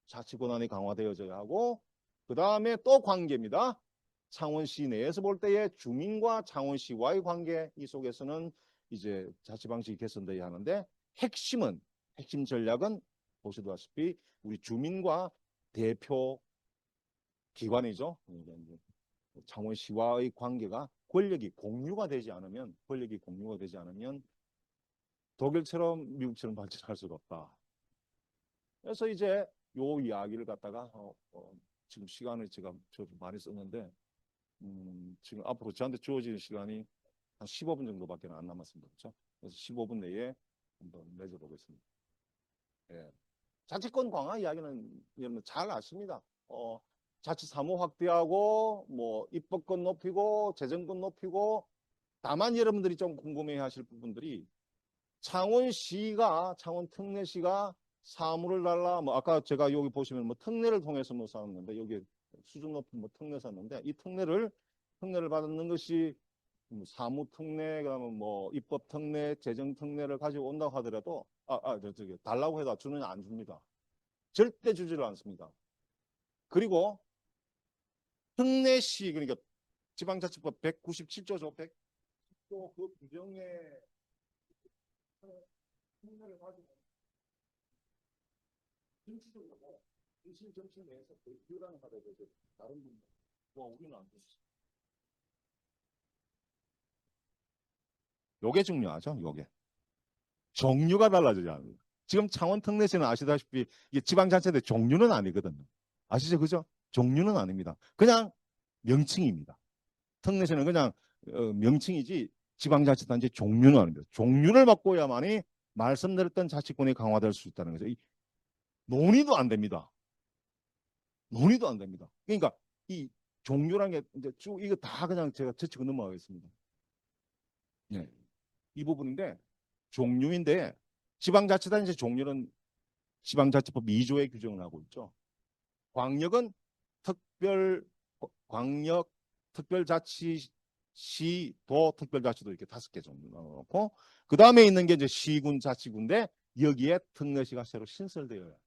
자치권한이 강화되어져야 하고, 그 다음에 또 관계입니다. 창원시 내에서 볼 때의 주민과 창원시와의 관계, 이 속에서는 이제 자치방식이 개선되어야 하는데, 핵심 전략은 보시다시피 우리 주민과 대표 기관이죠. 창원시와의 관계가 권력이 공유가 되지 않으면 독일처럼 미국처럼 발전할 수가 없다. 그래서 이제 요 이야기를 갖다가 지금 시간을 제가 많이 썼는데 지금 앞으로 저한테 주어지는 시간이 한 15분 정도밖에 안 남았습니다. 그렇죠? 그래서 15분 내에 한번 맺어보겠습니다. 예. 자치권 강화 이야기는 여러분 잘 아십니다. 자치 사무 확대하고 뭐 입법권 높이고 재정권 높이고, 다만 여러분들이 좀 궁금해하실 부분들이 창원 특례시가 사무를 달라, 뭐 아까 제가 여기 보시면 뭐 특례를 통해서 뭐 샀는데, 여기 수준 높은 뭐 특례 샀는데, 이 특례를 받는 것이 사무 특례, 그러면 뭐 입법 특례, 재정 특례를 가지고 온다고 하더라도 저기 달라고 해도 주는 안 줍니다. 절대 주지를 않습니다. 그리고 특례시, 그러니까 지방자치법 197조죠. 110조 그 규정에 특례를 가지고 정치적으로 정치 내에서 교란을 하게 되죠. 다른 분들 우리는 안 되지. 요게 중요하죠. 요게 종류가 달라지지 않아요. 지금 창원 특례시는 아시다시피 이게 지방자치인데 종류는 아니거든요. 아시죠? 그죠? 종류는 아닙니다. 그냥 명칭입니다. 특례시는 그냥 명칭이지 지방자치단체 종류는 아닙니다. 종류를 바꿔야만이 말씀드렸던 자치권이 강화될 수 있다는 거죠. 논의도 안 됩니다. 논의도 안 됩니다. 그러니까 이 종류란 게 이제 쭉 이거 다 그냥 제가 제치고 넘어가겠습니다. 예. 이 부분인데 종류인데 지방자치단 이제 종류는 지방자치법 2조에 규정을 하고 있죠. 광역은 광역, 특별자치, 도, 특별자치도 이렇게 5개 정도 넣어놓고 그 다음에 있는 게 이제 시군, 자치구인데 여기에 특례시가 새로 신설되어요.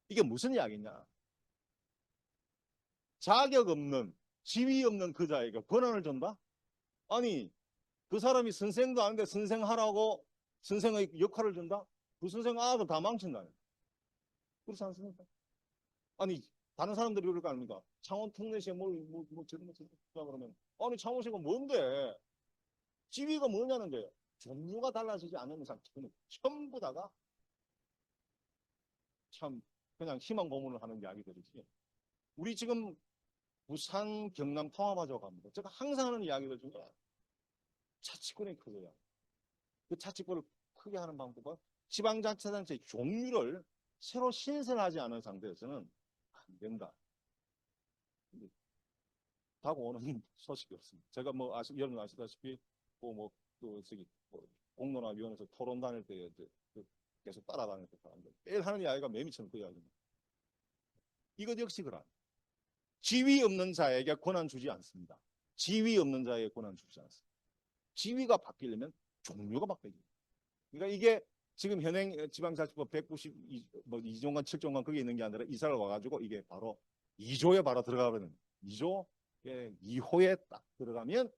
이게 무슨 이야기냐? 자격 없는, 지위 없는 그 자에게 권한을 준다? 아니, 그 사람이 선생도 아닌데 선생하라고 선생의 역할을 준다? 그 선생 아들 다 망친다. 그렇지 않습니까? 아니, 다른 사람들이 그럴 거 아닙니까? 창원 특례시에 저런 거 준다 그러면 아니, 창원시가 뭔데? 지위가 뭐냐는 거예요. 종류가 달라지지 않는 이상 전부 다가 참 그냥 희망 고문을 하는 이야기들이지. 우리 지금 부산, 경남 통합하자고 합니다. 제가 항상 하는 이야기들 중에 자치권이 크고요. 그 자치권을 크게 하는 방법은 지방자치단체 종류를 새로 신설하지 않은 상태에서는 안 된다. 하고 오는 소식이 없습니다. 제가 뭐 여러분 아시다시피 또 저기 공론화위원회에서 토론 다닐 때 계속 따라다닐 때 사람들 매일 하는 이야기가 매미처럼 그 이야기입니다. 이것 역시 그런 지위 없는 자에게 권한 주지 않습니다. 지위 없는 자에게 권한 주지 않습니다. 지위가 바뀌려면 종류가 바뀌어요. 그러니까 이게 지금 현행 지방자치법 192조간 7조간 그게 있는 게 아니라 이사를 와가지고 이게 바로 2조에 바로 들어가거든요. 2조 2호에 딱 들어가면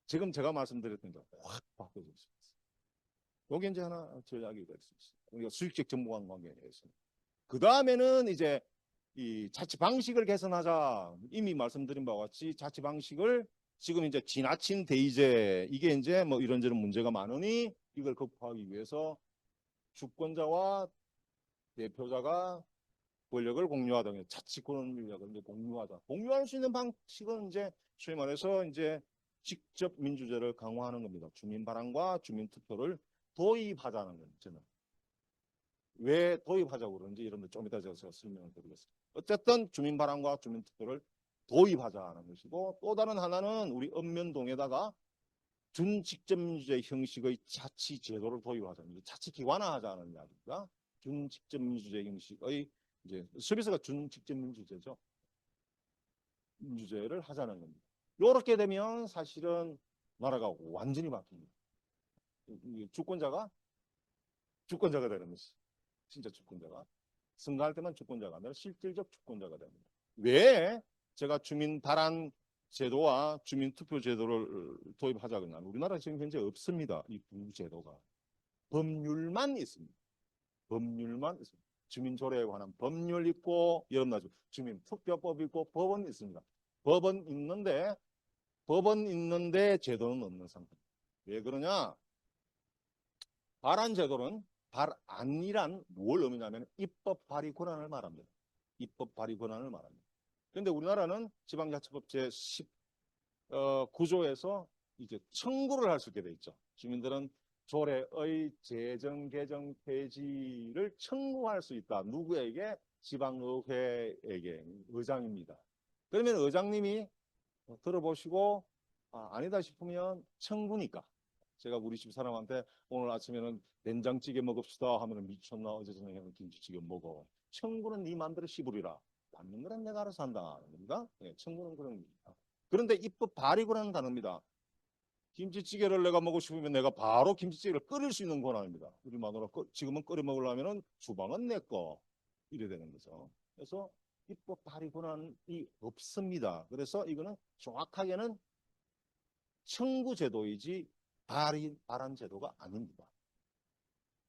지금 제가 말씀드렸던 게 확 바뀌어질 수 있어요. 여기 이제 하나 전략이 될 수 있어요. 우리가 수익적 정보관 관계에 대해서. 그 다음에는 이제 이 자치 방식을 개선하자. 이미 말씀드린 바와 같이 자치 방식을 지금 이제 지나친 대의제 이게 이제 뭐 이런저런 문제가 많으니 이걸 극복하기 위해서 주권자와 대표자가 권력을 공유하다. 자치권 권력을 이제 공유하자. 공유할 수 있는 방식은 이제 소위 말해서 이제 직접 민주제를 강화하는 겁니다. 주민 발언과 주민 투표를 도입하자는 거죠. 저는 왜 도입하자고 그러는지 이런 데 좀 이따 제가 설명을 드리겠습니다. 어쨌든 주민 발언과 주민 투표를 도입하자는 것이고 또 다른 하나는 우리 읍면동에다가 준직접민주제 형식의 자치 제도를 도입하자. 자치 기관화하자는 이야기입니다. 준직접민주제 형식의 이제 서비스가 준직접민주제죠. 민주제를 하자는 겁니다. 이렇게 되면 사실은 나라가 완전히 바뀝니다. 주권자가 되는 것이 진짜 주권자가 선거할 때만 주권자가 아니라 실질적 주권자가 됩니다. 왜 제가 주민 발언 제도와 주민 투표 제도를 도입하자 그러냐면 우리나라 지금 현재 없습니다. 이 두 제도가 법률만 있습니다. 법률만 있습니다. 주민조례에 관한 법률 있고 여러분 주민 투표법 있고 법은 있습니다. 법은 있는데 제도는 없는 상태. 왜 그러냐? 발안 제도는 발안이란 뭘 의미냐면 입법 발의 권한을 말합니다. 입법 발의 권한을 말합니다. 그런데 우리나라는 지방자치법 제10 구조에서 이제 청구를 할 수 있게 돼 있죠. 주민들은 조례의 제정, 개정, 폐지를 청구할 수 있다. 누구에게? 지방의회에게, 의장입니다. 그러면 의장님이 들어보시고 아니다 싶으면 청구니까. 제가 우리 집 사람한테 오늘 아침에는 된장찌개 먹읍시다 하면 미쳤나 어제 저녁에는 김치찌개 먹어. 청구는 네 맘대로 씹으리라. 받는 거는 내가 알아서 한다. 겁니다. 네, 청구는 그런 겁니다. 그런데 입법 발의권은 다릅니다. 김치찌개를 내가 먹고 싶으면 내가 바로 김치찌개를 끓일 수 있는 권한입니다. 우리 마누라 지금은 끓여 먹으려면 주방은 내 거. 이래 되는 거죠. 그래서 입법 발의 권한이 없습니다. 그래서 이거는 정확하게는 청구 제도이지 발안 제도가 아닙니다.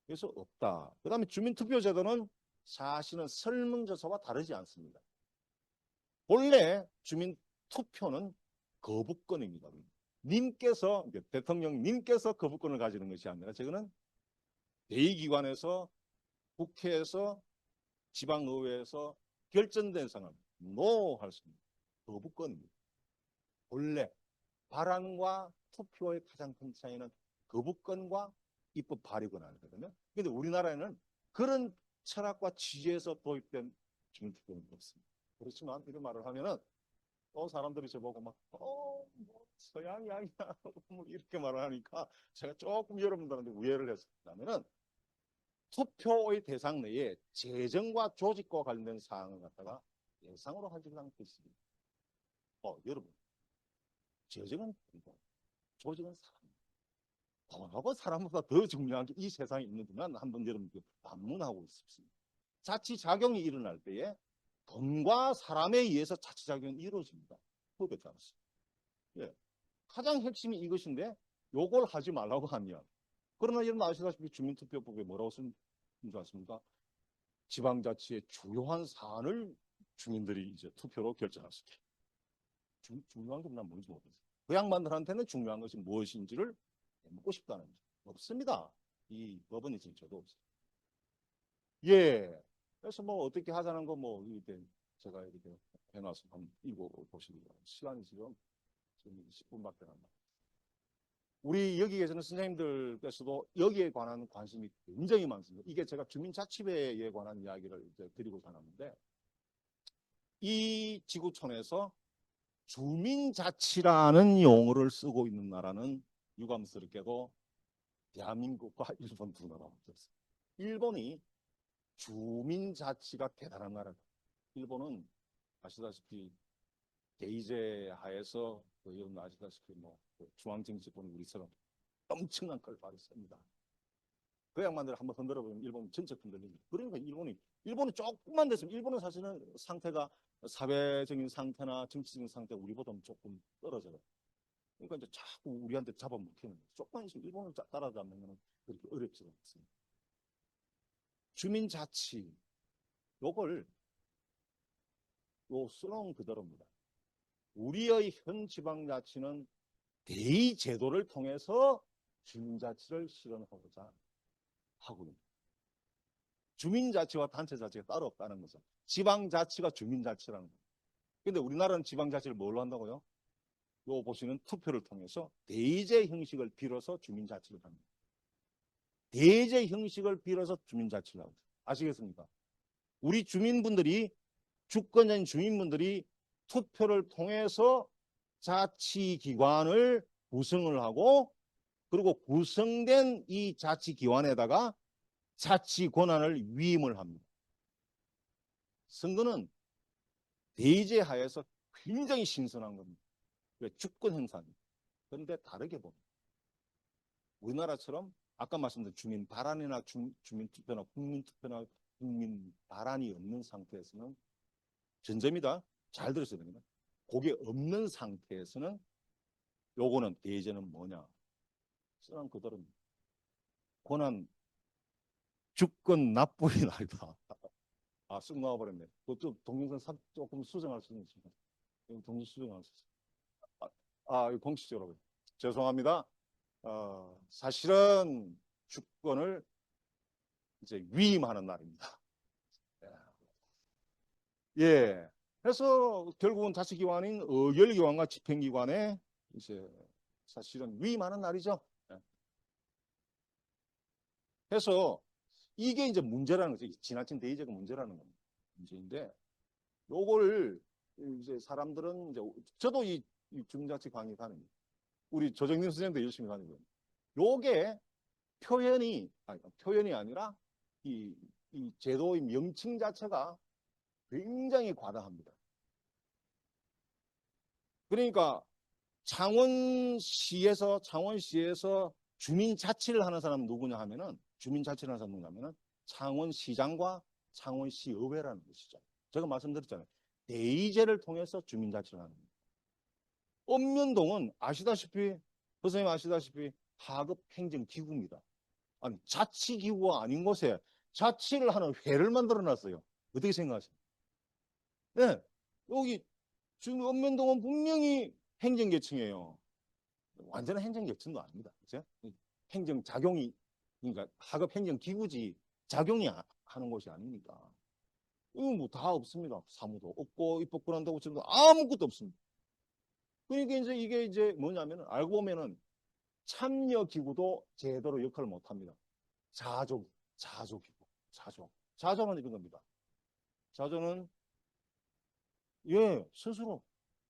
그래서 없다. 그 다음에 주민투표 제도는 사실은 설문조사와 다르지 않습니다. 본래 주민투표는 거부권입니다. 님께서 대통령님께서 거부권을 가지는 것이 아니라 저거는 대의기관에서 국회에서 지방의회에서 결정된 상황 NO 할 수 있는 거부권입니다. 본래 발언과 투표의 가장 큰 차이는 거부권과 입법 발의 권한이거든요. 근데 우리나라에는 그런 철학과 취지에서 도입된 주민투표는 없습니다. 그렇지만 이런 말을 하면은 사람들이 저보고 뭐 서양이 아니야 뭐 이렇게 말을 하니까 제가 조금 여러분들한테 우회를 했었다면은 투표의 대상 내에 재정과 조직과 관련된 사항을 갖다가 예상으로 하지 않고 있습니다. 여러분, 재정은 그리고 조직은 사람. 돈하고 사람보다 더 중요한 게 이 세상에 있는지만 한번 여러분께 반문하고 있습니다. 자치작용이 일어날 때에 돈과 사람에 의해서 자치작용이 이루어집니다. 법에 따라서. 예. 가장 핵심이 이것인데 요걸 하지 말라고 하면 그러나 여러분 아시다시피 주민투표법에 뭐라고 쓴 줄 아십니까? 지방자치의 주요한 사안을 주민들이 이제 투표로 결정할 수 있게. 중요한 게 난 뭔지 모르겠어요. 그 양반들한테는 중요한 것이 무엇인지를 묻고 싶다는 거죠. 없습니다. 이 법은 지금 저도 없어요. 예. 그래서 뭐 어떻게 하자는 거 뭐 이렇게 제가 이렇게 해놔서 한번 읽어보시기 바랍니다. 시간이 지금 10분밖에 안 남았어요. 우리 여기 계시는 선생님들께서도 여기에 관한 관심이 굉장히 많습니다. 이게 제가 주민자치회에 관한 이야기를 이제 드리고자 하는데 이 지구촌에서 주민자치라는 용어를 쓰고 있는 나라는 유감스럽게도 대한민국과 일본 두 나라밖에 없어요. 일본이 주민자치가 대단한 나라다. 일본은 아시다시피 대의제 하에서 여러분 아시다시피 뭐 중앙정치권 우리처럼 엄청난 걸 발휘했습니다. 그 양반들 한번 흔들어보면 일본 전체 흔들립니다. 그러니까 일본이 조금만 됐으면 일본은 사실은 상태가 사회적인 상태나 정치적인 상태가 우리보다는 조금 떨어져요. 그러니까 이제 자꾸 우리한테 잡아먹히는 거예요. 조금만 있으면 일본을 따라잡는 그렇게 어렵지가 않습니다. 주민자치 요걸 써놓은 그대로입니다. 우리의 현 지방자치는 대의 제도를 통해서 주민자치를 실현하고자 하고 있습니다. 주민자치와 단체자치가 따로 없다는 거죠. 지방자치가 주민자치라는 거예요. 근데 우리나라는 지방자치를 뭘로 한다고요? 요 보시는 투표를 통해서 대의제 형식을 빌어서 주민자치를 합니다. 대의제 형식을 빌어서 주민자치를 하고 아시겠습니까? 우리 주민분들이 주권자인 주민분들이 투표를 통해서 자치기관을 구성을 하고 그리고 구성된 이 자치기관에다가 자치 권한을 위임을 합니다. 선거는 대의제 하에서 굉장히 신선한 겁니다. 주권 행사입니다. 그런데 다르게 봅니다. 우리나라처럼 아까 말씀드린 주민 발안이나 주민투표나 국민투표나 국민 발안이 없는 상태에서는 전점이다. 잘 들으셔야 됩니다. 그게 없는 상태에서는 요거는 대의제는 뭐냐? 쓰는 그대로입니다. 권한 주권 납부인 아니다. 쑥 나와버렸네. 그것도 동영상 조금 수정할 수 있습니다. 동영상 수정할 수 있습니다. 이거 공식적으로. 죄송합니다. 사실은 주권을 이제 위임하는 날입니다. 예. 그래서 결국은 자치기관인 의결기관과 집행기관에 이제 사실은 위임하는 날이죠. 그래서 이게 이제 문제라는 거죠. 지나친 대의제가 문제라는 겁니다. 문제인데 요걸 이제 사람들은 이제 저도 이 주민자치 강의 가는 우리 조정민 선생님도 열심히 가는 거예요. 요게 표현이 아니라 이 제도의 명칭 자체가 굉장히 과다합니다. 그러니까 창원시에서 주민자치를 하는 사람은 누구냐 하면은 창원시장과 창원시의회라는 것이죠. 제가 말씀드렸잖아요. 대의제를 통해서 주민자치를 하는 겁니다. 읍면동은 선생님 아시다시피 하급 행정기구입니다. 아니 자치기구가 아닌 곳에 자치를 하는 회를 만들어놨어요. 어떻게 생각하세요? 네, 여기 지금 읍면동은 분명히 행정계층이에요. 완전한 행정계층도 아닙니다. 그렇죠? 행정작용이 그러니까 하급 행정기구지 작용이 하는 곳이 아닙니까? 이거 뭐 다 없습니다. 사무도 없고 입법권한다고 치는 거 아무것도 없습니다. 그러니까 이제 이게 이제 뭐냐면은 알고 보면은 참여기구도 제대로 역할을 못합니다. 자조기구, 자조는 이런 겁니다. 자조는 스스로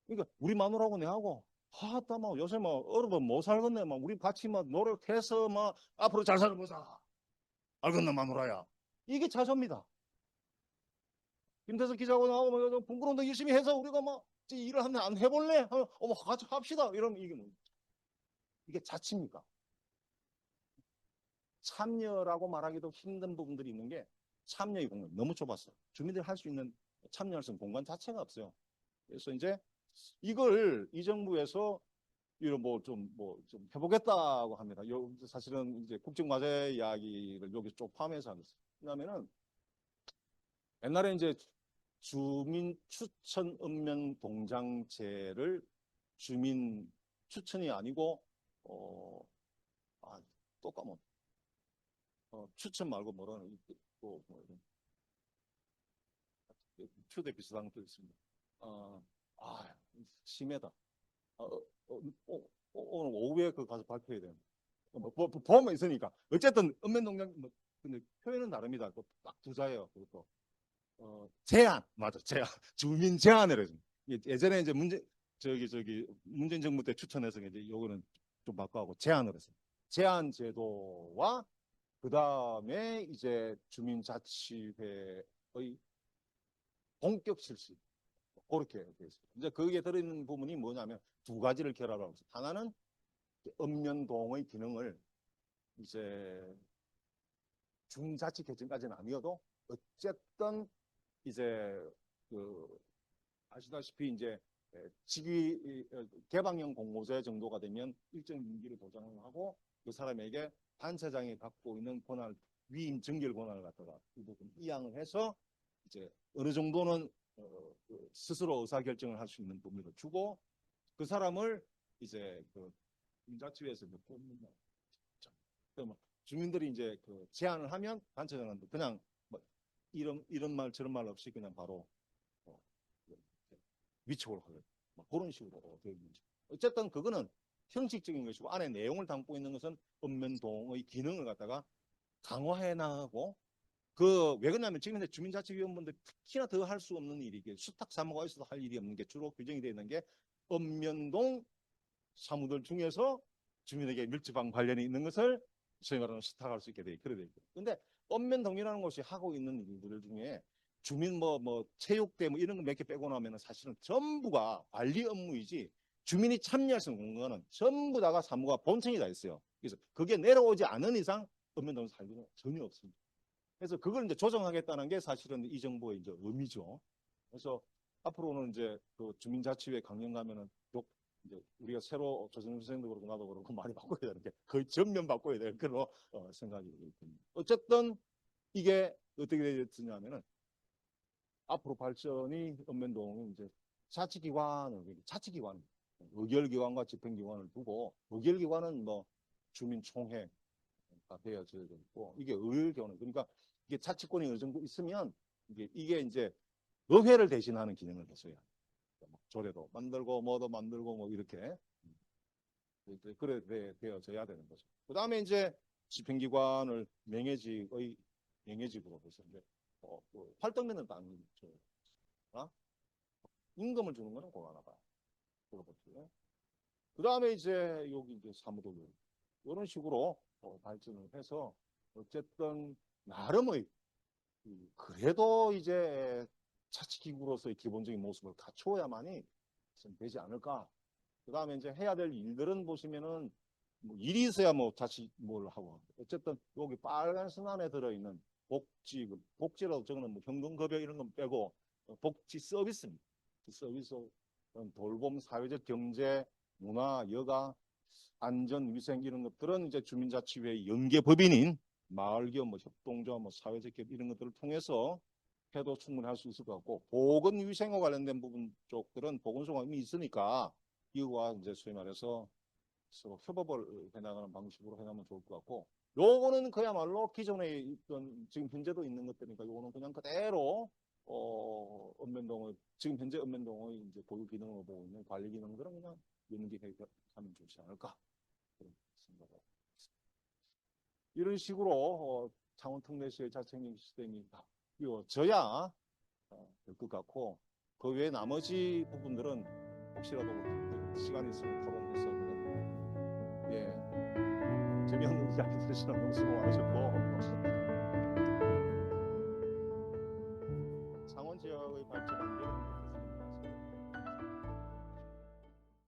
그러니까 우리 마누라하고 내하고 하다 막 요새 막 어려워 못 살겠네 막 우리 같이 막 노력해서 막 앞으로 잘 살아보자. 알겠나 마누라야. 이게 자조입니다. 김태석 기자하고 나하고 막 bunker운동 열심히 해서 우리가 막 일을 하면 안 해볼래? 어머 같이 합시다. 이러면 이게 뭐 이게 자치입니까? 참여라고 말하기도 힘든 부분들이 있는 게 참여의 공간 너무 좁았어. 주민들이 할 수 있는 참여할 수 있는 공간 자체가 없어요. 그래서 이제 이걸 이 정부에서 이런 좀 해보겠다고 합니다. 사실은 이제 국정과제 이야기를 여기 쭉 포함해서 하면서. 왜냐하면은 옛날에 이제 주민 추천 읍면 동장제를 주민 추천이 아니고 또 까먹 추천 말고 뭐라는 뭐 표대 비슷한 게 있습니다. 심해다. 오늘 오후에 그 가서 발표해야 돼요. 보면 있으니까. 어쨌든 읍면동장 근데 표현은 다릅니다. 딱 두 자예요. 그것도 제한 맞아 제한 주민 제한을 해서 예전에 이제 문재인 정부 때 추천해서 이제 요거는 좀 바꿔하고 제한을 했어요. 제한 제도와 그 다음에 이제 주민자치회의 본격 실시 그렇게 되어 있습니다. 이제 거기에 들어있는 부분이 뭐냐면 두 가지를 결합하고 있어요. 하나는 읍면동의 기능을 이제 중자치 개정까지는 아니어도 어쨌든 이제 그 아시다시피 이제 직위 개방형 공모제 정도가 되면 일정 임기를 보장을 하고 그 사람에게 단체장이 갖고 있는 권한 위임 정결 권한을 갖다가 이 부분 이양을 해서 이제 어느 정도는 스스로 의사결정을 할 수 있는 부분을 주고 그 사람을 이제 그 민자치회에서 뽑는다. 그러면 주민들이 이제 그 제안을 하면 단체장한테 그냥 뭐 이런 말 저런 말 없이 그냥 바로 위촉을 하는 그런 식으로 되어 있는 거죠. 어쨌든 그거는 형식적인 것이고 안에 내용을 담고 있는 것은 읍면동의 기능을 갖다가 강화해 나가고 왜 그러냐면 지금 현재 주민자치위원분들 특히나 더 할 수 없는 일이 수탁 사무가 있어도 할 일이 없는 게 주로 규정이 되어 있는 게 읍면동 사무들 중에서 주민에게 밀접한 관련이 있는 것을 소위 말하는 수탁할 수 있게 돼 그래 돼 있고. 근데 읍면동이라는 곳이 하고 있는 일들 중에 주민 체육대 이런 거 몇 개 빼고 나면은 사실은 전부가 관리 업무이지 주민이 참여할 수 있는 공간은 전부 다가 사무가 본청이 다 있어요. 그래서 그게 내려오지 않은 이상 읍면동에서 살 일은 전혀 없습니다. 그래서 그걸 이제 조정하겠다는 게 사실은 이 정부의 이제 의미죠. 그래서 앞으로는 이제 그 주민자치회 강령 가면은 이제 우리가 새로 조선 선생도 그렇고 나도 그렇고 많이 바꿔야 되는 게 거의 전면 바꿔야 될 그런 생각이 듭니다. 어쨌든 이게 어떻게 됐냐면은 앞으로 발전이 읍면동은 이제 자치기관, 의결기관과 집행기관을 두고 의결기관은 주민총회가 되어져 있고 이게 의결기관은 그러니까 이게 자치권이 어느 정도 있으면 이게 이제 의회를 대신하는 기능을 했어요. 조례도 만들고 뭐도 만들고 이렇게 그래 되어져야 되는 거죠. 그 다음에 이제 집행기관을 명예직으로 해서 이제 활동면은 안 줘요. 임금을 주는 거는 그거 하나 봐요. 그 다음에 이제 여기 이제 사무도 이런 식으로 발전을 해서 어쨌든 나름의 그래도 이제 자치기구로서의 기본적인 모습을 갖추어야만이 되지 않을까. 그 다음에 이제 해야 될 일들은 보시면은 일이 있어야 자칫 뭘 하고 어쨌든 여기 빨간 선 안에 들어있는 복지라고 적는 현금급여 이런 건 빼고 복지 서비스입니다. 서비스 돌봄, 사회적 경제, 문화, 여가, 안전, 위생 이런 것들은 이제 주민자치회의 연계법인인 마을기업, 협동조합, 사회적 기업 이런 것들을 통해서 해도 충분히 할 수 있을 것 같고 보건위생과 관련된 부분 쪽들은 보건소가 이미 있으니까 이거와 이제 소위 말해서 서로 협업을 해나가는 방식으로 해나가면 좋을 것 같고 요거는 그야말로 기존에 있던 지금 현재도 있는 것들이니까 요거는 그냥 그대로 지금 현재 읍면동의 이제 보유 기능으로 보고 있는 관리 기능들은 그냥 연기하면 좋지 않을까 그런 생각하고 있습니다. 이런 식으로 창원특례시의 자체적인 시스템이 다 이루어져야 될 것 같고, 그 외 나머지 부분들은 혹시라도 시간이 있으면 토론해서 재미없는 이야기 들으시는 너무 수고 많으셨고